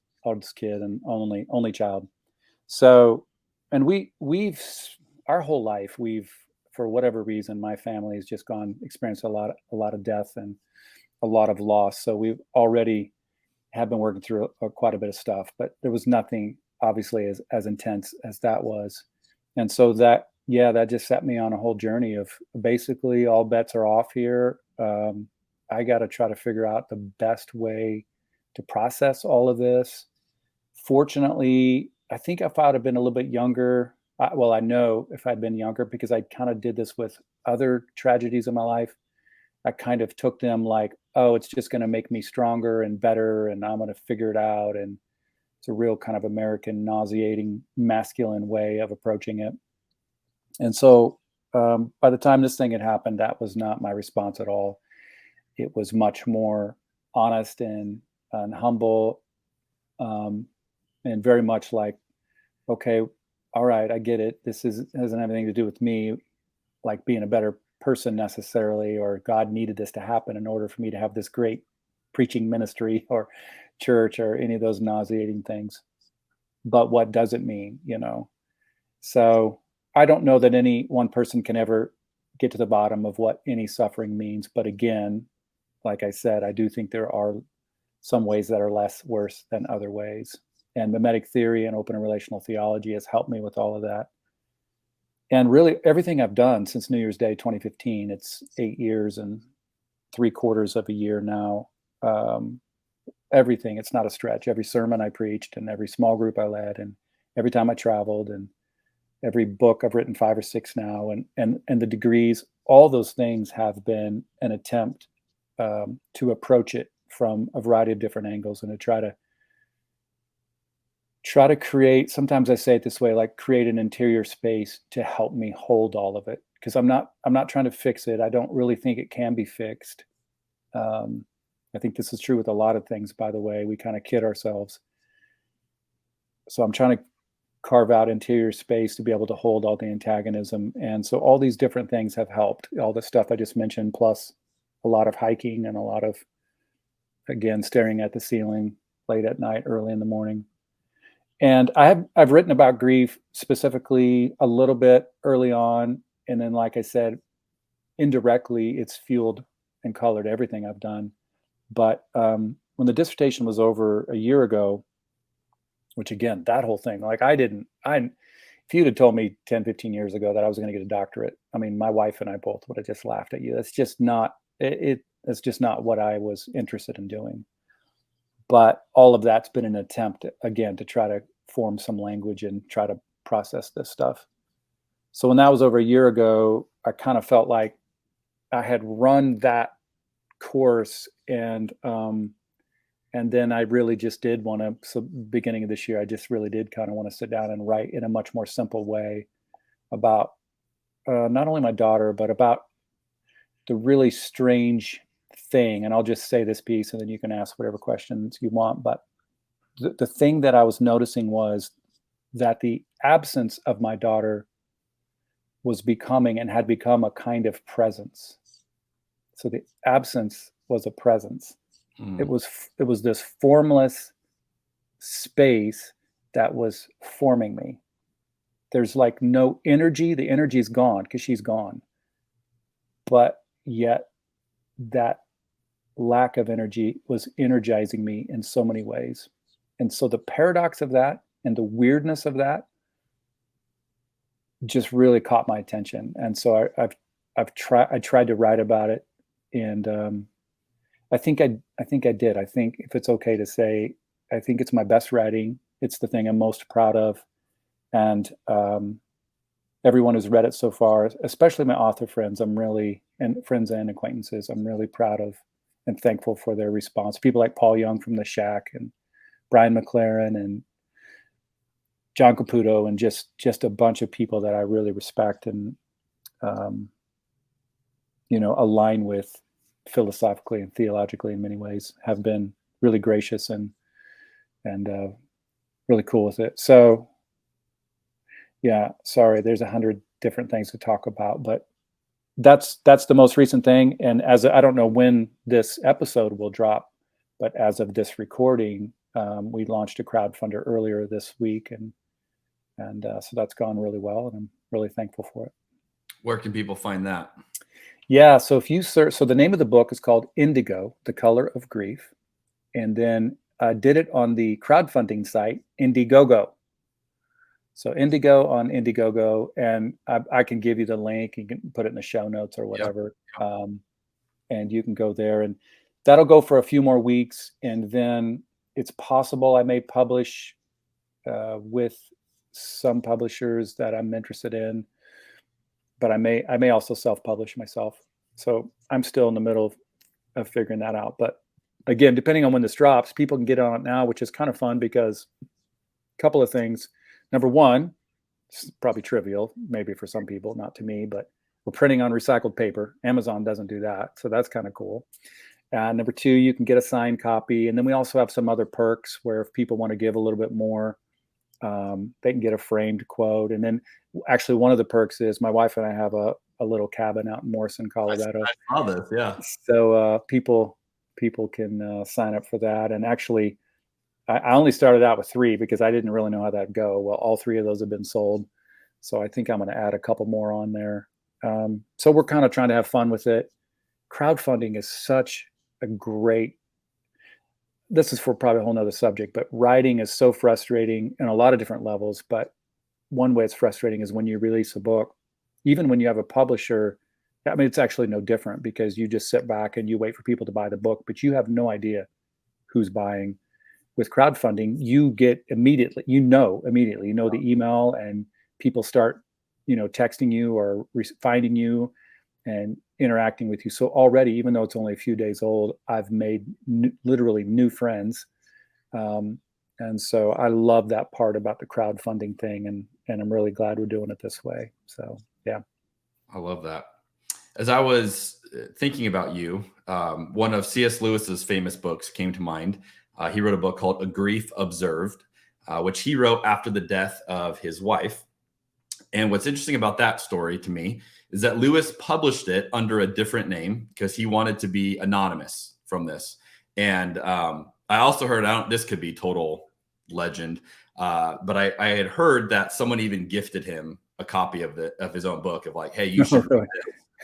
kid and only child. So, and we've our whole life, for whatever reason, my family has just experienced a lot of death and a lot of loss. So we've already have been working through quite a bit of stuff, but there was nothing obviously as intense as that was. And so that just set me on a whole journey of basically all bets are off here. I got to try to figure out the best way to process all of this. Fortunately, I think if I'd have been a little bit younger, I know if I'd been younger, because I kind of did this with other tragedies in my life, I kind of took them like, oh, it's just going to make me stronger and better, and I'm going to figure it out. And it's a real kind of American nauseating masculine way of approaching it. And so by the time this thing had happened, that was not my response at all. It was much more honest and humble, and very much like, okay, all right, I get it. This hasn't anything to do with me, like being a better person necessarily, or God needed this to happen in order for me to have this great preaching ministry or church or any of those nauseating things. But what does it mean, So I don't know that any one person can ever get to the bottom of what any suffering means. But again, like I said, I do think there are some ways that are less worse than other ways. And mimetic theory and open and relational theology has helped me with all of that. And really everything I've done since New Year's Day 2015, it's 8 years and 3/4 of a year now. Everything, it's not a stretch. Every sermon I preached and every small group I led and every time I traveled and every book I've written 5 or 6 now and the degrees, all those things have been an attempt to approach it from a variety of different angles and to try to create, sometimes I say it this way, like create an interior space to help me hold all of it. Because I'm not trying to fix it. I don't really think it can be fixed. I think this is true with a lot of things, by the way. We kind of kid ourselves. So I'm trying to carve out interior space to be able to hold all the antagonism. And so all these different things have helped. All the stuff I just mentioned, plus a lot of hiking and a lot of, again, staring at the ceiling late at night, early in the morning. And I've written about grief specifically a little bit early on. And then, like I said, indirectly, it's fueled and colored everything I've done. But when the dissertation was over a year ago, which again, that whole thing, like if you'd have told me 10, 15 years ago that I was going to get a doctorate, I mean, my wife and I both would have just laughed at you. That's just not, it's just not what I was interested in doing. But all of that's been an attempt, again, to try to form some language and try to process this stuff. So when that was over a year ago, I kind of felt like I had run that course and then I really just did want to, so beginning of this year, I just really did kind of want to sit down and write in a much more simple way about not only my daughter, but about the really strange thing. And I'll just say this piece and then you can ask whatever questions you want. But the thing that I was noticing was that the absence of my daughter was becoming and had become a kind of presence. So the absence was a presence. It was this formless space that was forming me. There's like no energy. The energy is gone because she's gone. But yet that lack of energy was energizing me in so many ways. And so the paradox of that and the weirdness of that just really caught my attention. And so I tried to write about it. And I think I did. I think, if it's okay to say, I think it's my best writing. It's the thing I'm most proud of. And everyone who's read it so far, especially my author friends, and friends and acquaintances, I'm really proud of and thankful for their response. People like Paul Young from The Shack and Brian McLaren and John Caputo and just a bunch of people that I really respect and align with philosophically and theologically in many ways, have been really gracious and really cool with it. So yeah, sorry, there's 100 different things to talk about, but that's the most recent thing. And I don't know when this episode will drop, but as of this recording, we launched a crowdfunder earlier this week, and so that's gone really well, and I'm really thankful for it. Where can people find that? Yeah, so if you search, so the name of the book is called Indigo, The Color of Grief, and then I did it on the crowdfunding site Indiegogo. So Indigo on Indiegogo, and I can give you the link. You can put it in the show notes or whatever, and you can go there, and that'll go for a few more weeks, and then it's possible I may publish with some publishers that I'm interested in, but I may also self-publish myself. So I'm still in the middle of figuring that out. But again, depending on when this drops, people can get on it now, which is kind of fun because a couple of things. Number one, it's probably trivial, maybe for some people, not to me, but we're printing on recycled paper. Amazon doesn't do that, so that's kind of cool. Number 2, you can get a signed copy, and then we also have some other perks where if people want to give a little bit more, they can get a framed quote. And then actually one of the perks is my wife and I have a little cabin out in Morrison, Colorado. I saw this, yeah. So people can sign up for that. And actually, I only started out with 3 because I didn't really know how that'd go. Well, all 3 of those have been sold. So I think I'm going to add a couple more on there. So we're kind of trying to have fun with it. Crowdfunding is such a great, this is for probably a whole nother subject, but writing is so frustrating in a lot of different levels. But one way it's frustrating is when you release a book, even when you have a publisher, I mean, it's actually no different because you just sit back and you wait for people to buy the book, but you have no idea who's buying. With crowdfunding, you get immediately, you know the email, and people start, texting you or finding you and interacting with you. So already, even though it's only a few days old, I've made literally new friends. And so I love that part about the crowdfunding thing. And I'm really glad we're doing it this way. So, yeah. I love that. As I was thinking about you, one of C.S. Lewis's famous books came to mind. He wrote a book called A Grief Observed, which he wrote after the death of his wife. And what's interesting about that story to me is that Lewis published it under a different name because he wanted to be anonymous from this. And I also heard, this could be total legend, but I had heard that someone even gifted him a copy of his own book of like, hey, you should read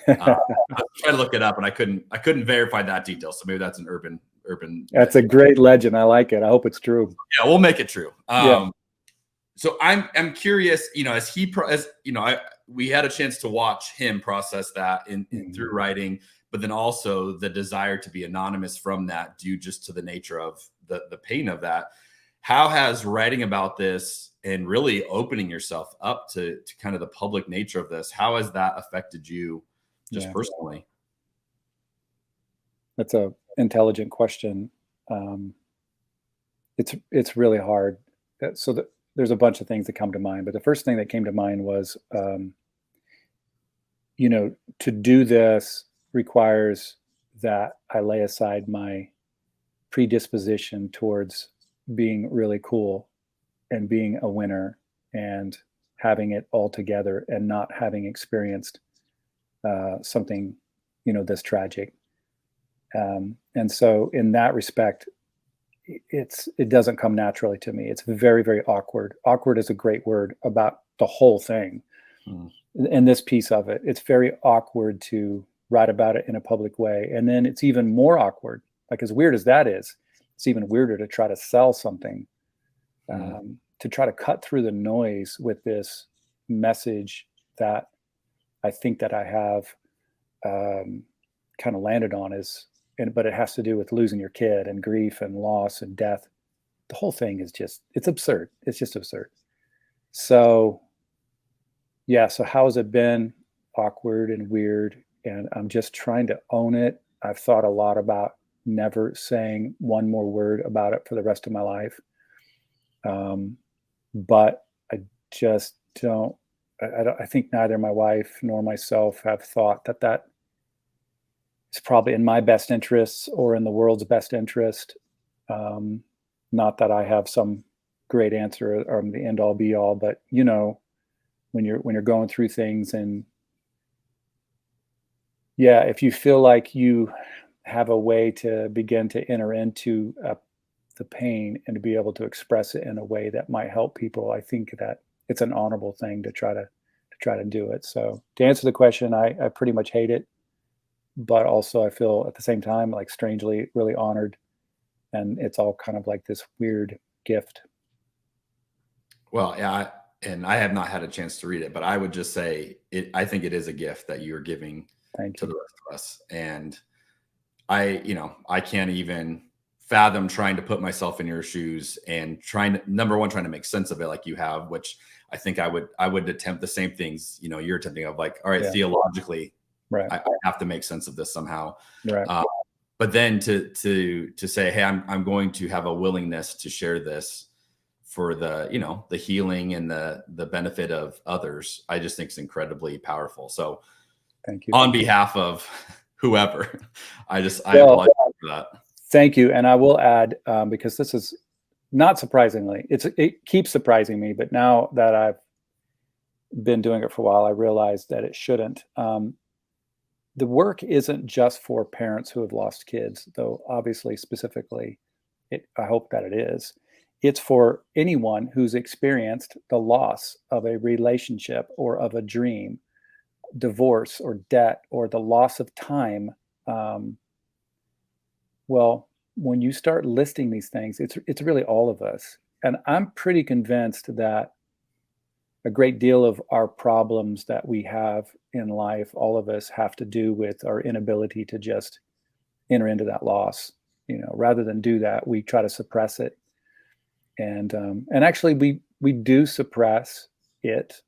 this. I was trying to look it up and I couldn't verify that detail. So maybe that's an urban. That's a great legend. I like it. I hope it's true. Yeah, we'll make it true. So I'm curious, we had a chance to watch him process that through writing, but then also the desire to be anonymous from that due just to the nature of the pain of that. How has writing about this and really opening yourself up to kind of the public nature of this, how has that affected you just personally? That's a intelligent question. It's really hard. So there's a bunch of things that come to mind, but the first thing that came to mind was, to do this requires that I lay aside my predisposition towards being really cool and being a winner and having it all together and not having experienced something, this tragic. And so in that respect, it doesn't come naturally to me. It's very, very awkward. Awkward is a great word about the whole thing. And this piece of it, it's very awkward to write about it in a public way. And then it's even more awkward, like as weird as that is, it's even weirder to try to sell something, to try to cut through the noise with this message that I think that I have kind of landed on but it has to do with losing your kid and grief and loss and death. The whole thing is it's absurd. It's just absurd. So, so how has it been? Awkward and weird. And I'm just trying to own it. I've thought a lot about never saying one more word about it for the rest of my life. But I just don't, I think neither my wife nor myself have thought that it's probably in my best interests or in the world's best interest. Not that I have some great answer or the end all be all, but when you're going through things and if you feel like you have a way to begin to enter into the pain and to be able to express it in a way that might help people, I think that it's an honorable thing to try to do it. So to answer the question, I pretty much hate it. But also I feel at the same time, like strangely, really honored. And it's all kind of like this weird gift. Well, yeah. And I have not had a chance to read it, but I would just say I think it is a gift that you are giving to the rest of us. And I can't even fathom trying to put myself in your shoes and trying to make sense of it like you have, which I think I would attempt the same things, you're attempting of like, all right, theologically, right. I have to make sense of this somehow. Right. But then to say, hey, I'm going to have a willingness to share this for the healing and the benefit of others, I just think is incredibly powerful. So Thank you. On behalf of whoever, I applaud you for that. Thank you. And I will add, because this is not surprisingly, it keeps surprising me, but now that I've been doing it for a while, I realize that it shouldn't. The work isn't just for parents who have lost kids, though obviously specifically, I hope that it is. It's for anyone who's experienced the loss of a relationship or of a dream, divorce or debt, or the loss of time. Well, when you start listing these things, it's really all of us. And I'm pretty convinced that a great deal of our problems that we have in life, all of us, have to do with our inability to just enter into that loss. Rather than do that, we try to suppress it. And actually we do suppress it,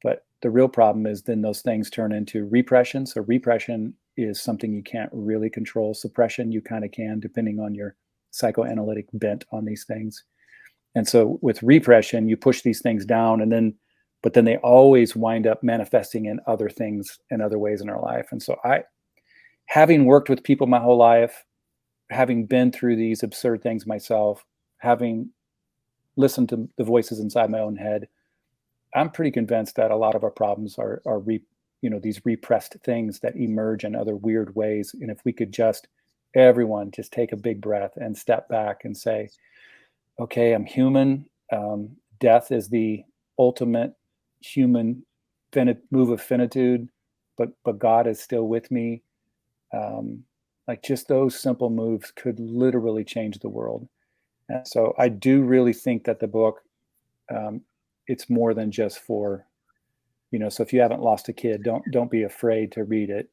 but the real problem is then those things turn into repression. So repression is something you can't really control. Suppression, you kind of can, depending on your psychoanalytic bent on these things. And so with repression, you push these things down, but then they always wind up manifesting in other things and other ways in our life. And so having worked with people my whole life, having been through these absurd things myself, having listened to the voices inside my own head, I'm pretty convinced that a lot of our problems are these repressed things that emerge in other weird ways. And if we could everyone just take a big breath and step back and say, okay, I'm human. Death is the ultimate human move of finitude, but God is still with me. Like just those simple moves could literally change the world. And so I do really think that the book, it's more than just for, so if you haven't lost a kid, don't be afraid to read it.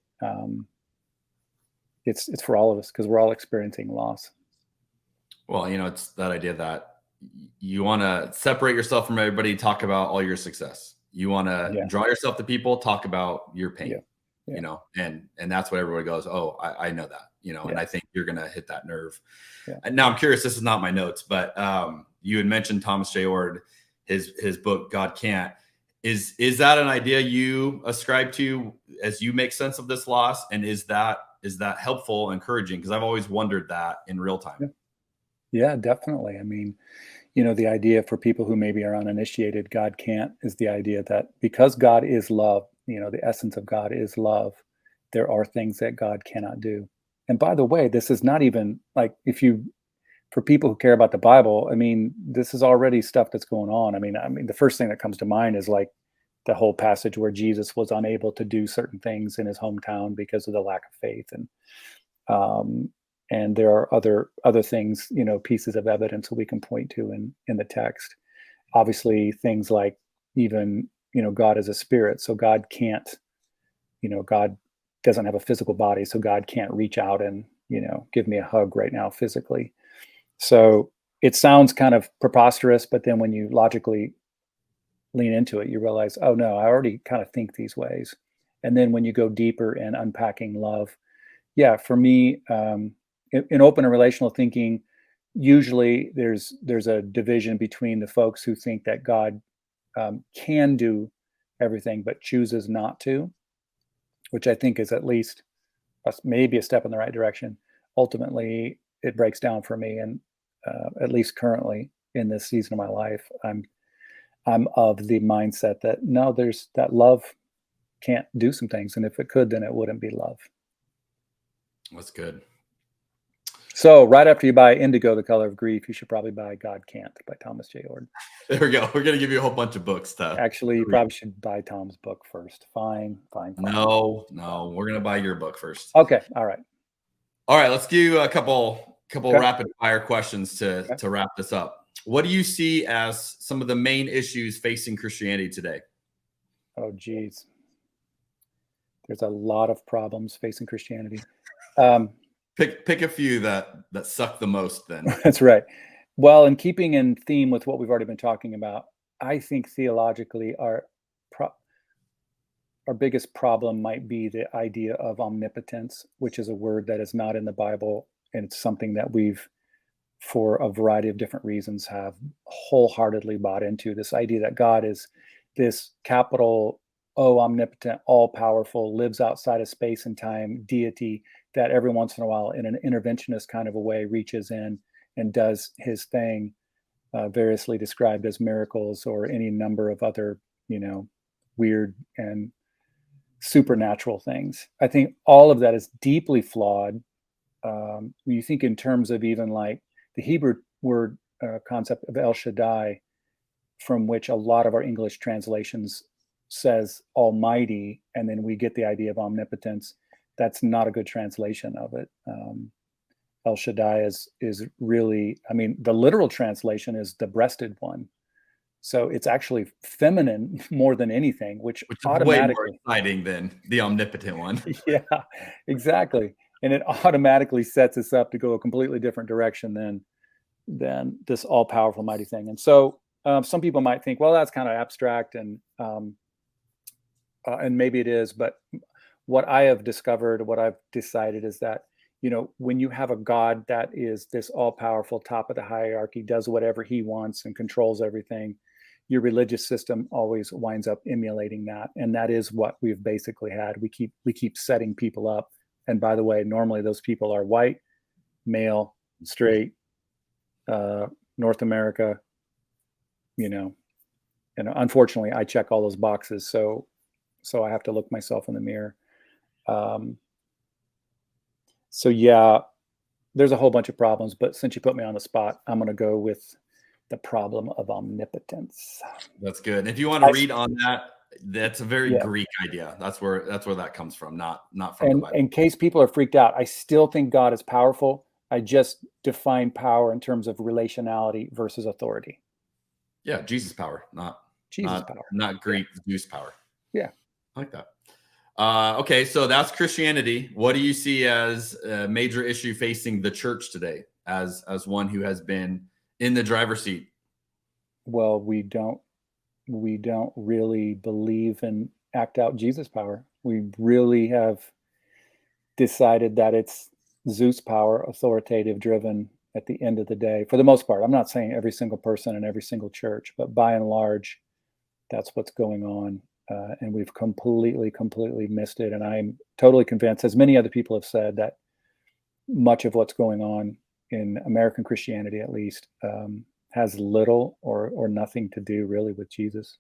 It's for all of us because we're all experiencing loss. Well, it's that idea that you want to separate yourself from everybody, talk about all your success. You want to draw yourself to people, talk about your pain, and that's what everybody goes, oh, I know that, and I think you're going to hit that nerve. Yeah. And now I'm curious, this is not my notes, but you had mentioned Thomas J. Ord, his book, God Can't. Is that an idea you ascribe to as you make sense of this loss? And is that helpful, encouraging? Because I've always wondered that in real time. Yeah, definitely. I mean, the idea for people who maybe are uninitiated, God can't, is the idea that because God is love, the essence of God is love, there are things that God cannot do. And by the way, this is not even like for people who care about the Bible, I mean, this is already stuff that's going on. I mean, the first thing that comes to mind is like the whole passage where Jesus was unable to do certain things in his hometown because of the lack of faith. And there are other things, pieces of evidence that we can point to in the text. Obviously, things like even, God is a spirit, so God can't, God doesn't have a physical body, so God can't reach out and, give me a hug right now physically. So it sounds kind of preposterous, but then when you logically lean into it, you realize, oh no, I already kind of think these ways. And then when you go deeper in unpacking love, for me, in open and relational thinking, usually there's a division between the folks who think that God can do everything but chooses not to, which I think is at least maybe a step in the right direction. Ultimately, it breaks down for me, and at least currently in this season of my life, I'm of the mindset that no, that love can't do some things, and if it could, then it wouldn't be love. That's good. So right after you buy Indigo, The Color of Grief, you should probably buy God Can't by Thomas J. Ord. There we go. We're going to give you a whole bunch of books. Actually, you probably should buy Tom's book first. Fine. No, we're going to buy your book first. Okay. All right. Let's do a couple rapid fire questions to wrap this up. What do you see as some of the main issues facing Christianity today? Oh, geez. There's a lot of problems facing Christianity. Pick a few that suck the most then. That's right. Well, in keeping in theme with what we've already been talking about, I think theologically our biggest problem might be the idea of omnipotence, which is a word that is not in the Bible. And it's something that we've, for a variety of different reasons, have wholeheartedly bought into, this idea that God is this capital omnipotent, all-powerful, lives outside of space and time deity that every once in a while, in an interventionist kind of a way, reaches in and does his thing, variously described as miracles or any number of other, weird and supernatural things. I think all of that is deeply flawed. When you think in terms of even like the Hebrew word concept of El Shaddai, from which a lot of our English translations says Almighty, and then we get the idea of omnipotence. That's not a good translation of it. El Shaddai is really, the literal translation is the breasted one. So it's actually feminine more than anything, which is automatically way more exciting than the omnipotent one. Yeah, exactly. And it automatically sets us up to go a completely different direction than this all-powerful mighty thing. And so some people might think, well, that's kind of abstract, and maybe it is. But what I have discovered, what I've decided is that, when you have a God that is this all-powerful, top of the hierarchy, does whatever he wants and controls everything, your religious system always winds up emulating that. And that is what we've basically had. We keep setting people up. And by the way, normally those people are white, male, straight, North America, and unfortunately I check all those boxes. So I have to look myself in the mirror. So yeah, there's a whole bunch of problems, but since you put me on the spot, I'm going to go with the problem of omnipotence. That's good. And if you want to read on that, that's a very Greek idea. That's where that comes from, not from the Bible. In case people are freaked out, I still think God is powerful. I just define power in terms of relationality versus authority. Yeah, Jesus power, not Greek Zeus power. Yeah, I like that. Okay, so that's Christianity. What do you see as a major issue facing the church today, as one who has been in the driver's seat? Well, we don't really believe and act out Jesus power. We really have decided that it's Zeus power, authoritative, driven at the end of the day. For the most part, I'm not saying every single person in every single church, but by and large, that's what's going on. And we've completely missed it. And I'm totally convinced, as many other people have said, that much of what's going on in American Christianity, at least, has little or nothing to do really with Jesus.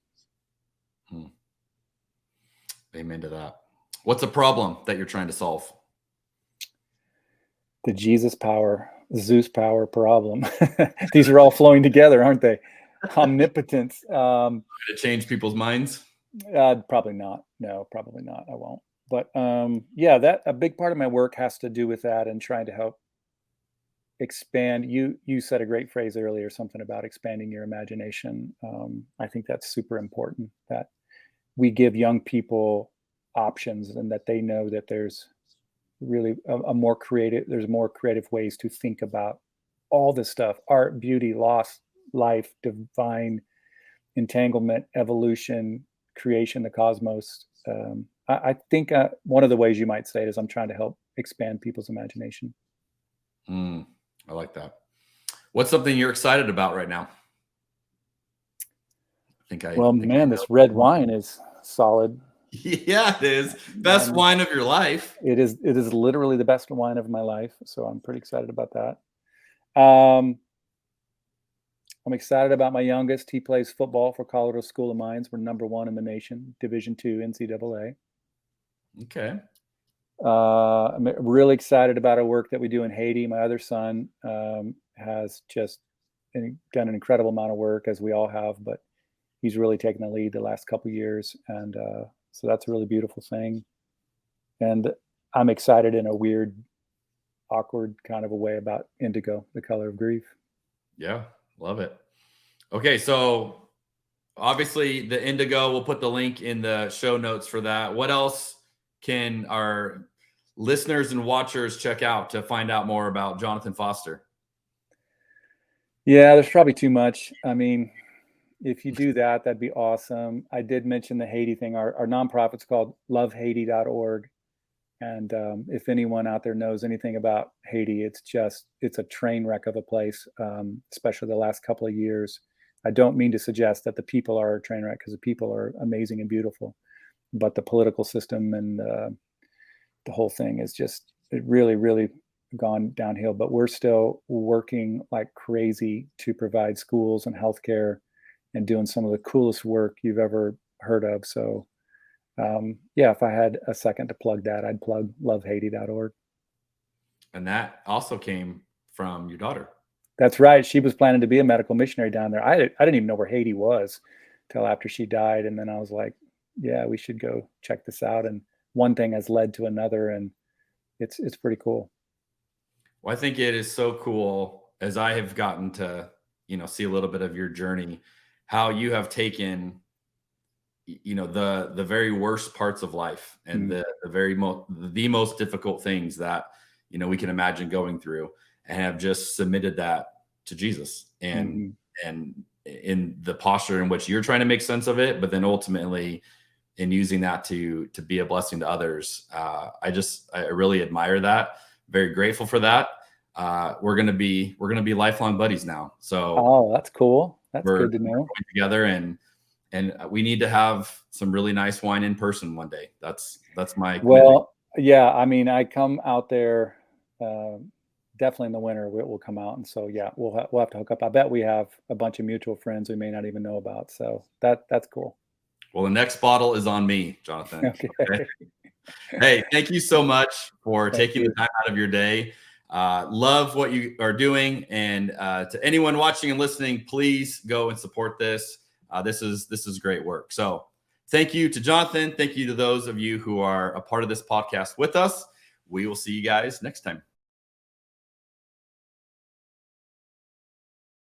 Amen to that. What's a problem that you're trying to solve? The Jesus power, Zeus power problem. These are all flowing together, aren't they? Omnipotence. To change people's minds? Probably not. No, probably not. I won't. But that a big part of my work has to do with that and trying to help expand. You said a great phrase earlier, something about expanding your imagination. I think that's super important, that we give young people options and that they know that there's really more creative ways to think about all this stuff: art, beauty, loss, life, divine entanglement, evolution, creation, the cosmos. I think one of the ways you might say it is I'm trying to help expand people's imagination. I like that. What's something you're excited about right now? This red wine is solid. Yeah, it is. Best wine of your life. It is literally the best wine of my life. So I'm pretty excited about that. I'm excited about my youngest. He plays football for Colorado School of Mines. We're number 1 in the nation, Division II NCAA. Okay. I'm really excited about our work that we do in Haiti. My other son has just done an incredible amount of work, as we all have, but he's really taken the lead the last couple of years. And so that's a really beautiful thing. And I'm excited in a weird, awkward kind of a way about indigo, the color of grief. Yeah, love it. Okay, so obviously the indigo, we'll put the link in the show notes for that. What else can our listeners and watchers check out to find out more about Jonathan Foster? Yeah, there's probably too much. I mean, if you do that, that'd be awesome. I did mention the Haiti thing. Our nonprofit's called lovehaiti.org. And if anyone out there knows anything about Haiti, it's a train wreck of a place, especially the last couple of years. I don't mean to suggest that the people are a train wreck, because the people are amazing and beautiful. but the political system and the whole thing is just really, really gone downhill. But we're still working like crazy to provide schools and healthcare and doing some of the coolest work you've ever heard of. So yeah, if I had a second to plug that, I'd plug lovehaiti.org. And that also came from your daughter. That's right. She was planning to be a medical missionary down there. I didn't even know where Haiti was till after she died. And then I was like, yeah, we should go check this out. And one thing has led to another, and it's pretty cool. Well, I think it is so cool, as I have gotten to, see a little bit of your journey, how you have taken, the very worst parts of life and the most difficult things that, we can imagine going through, and have just submitted that to Jesus and in the posture in which you're trying to make sense of it, but then ultimately in using that to be a blessing to others. I really admire that. Very grateful for that. We're going to be lifelong buddies now. So that's cool. That's good to know. Together, and we need to have some really nice wine in person one day. That's my commitment. Well, yeah, I mean, I come out there definitely in the winter. We'll come out, and so yeah, we'll have to hook up. I bet we have a bunch of mutual friends we may not even know about. So that's cool. Well, the next bottle is on me, Jonathan. Okay. Hey, thank you so much for taking the time out of your day. Love what you are doing, and to anyone watching and listening, please go and support this. This is great work. So thank you to Jonathan. Thank you to those of you who are a part of this podcast with us. We will see you guys next time.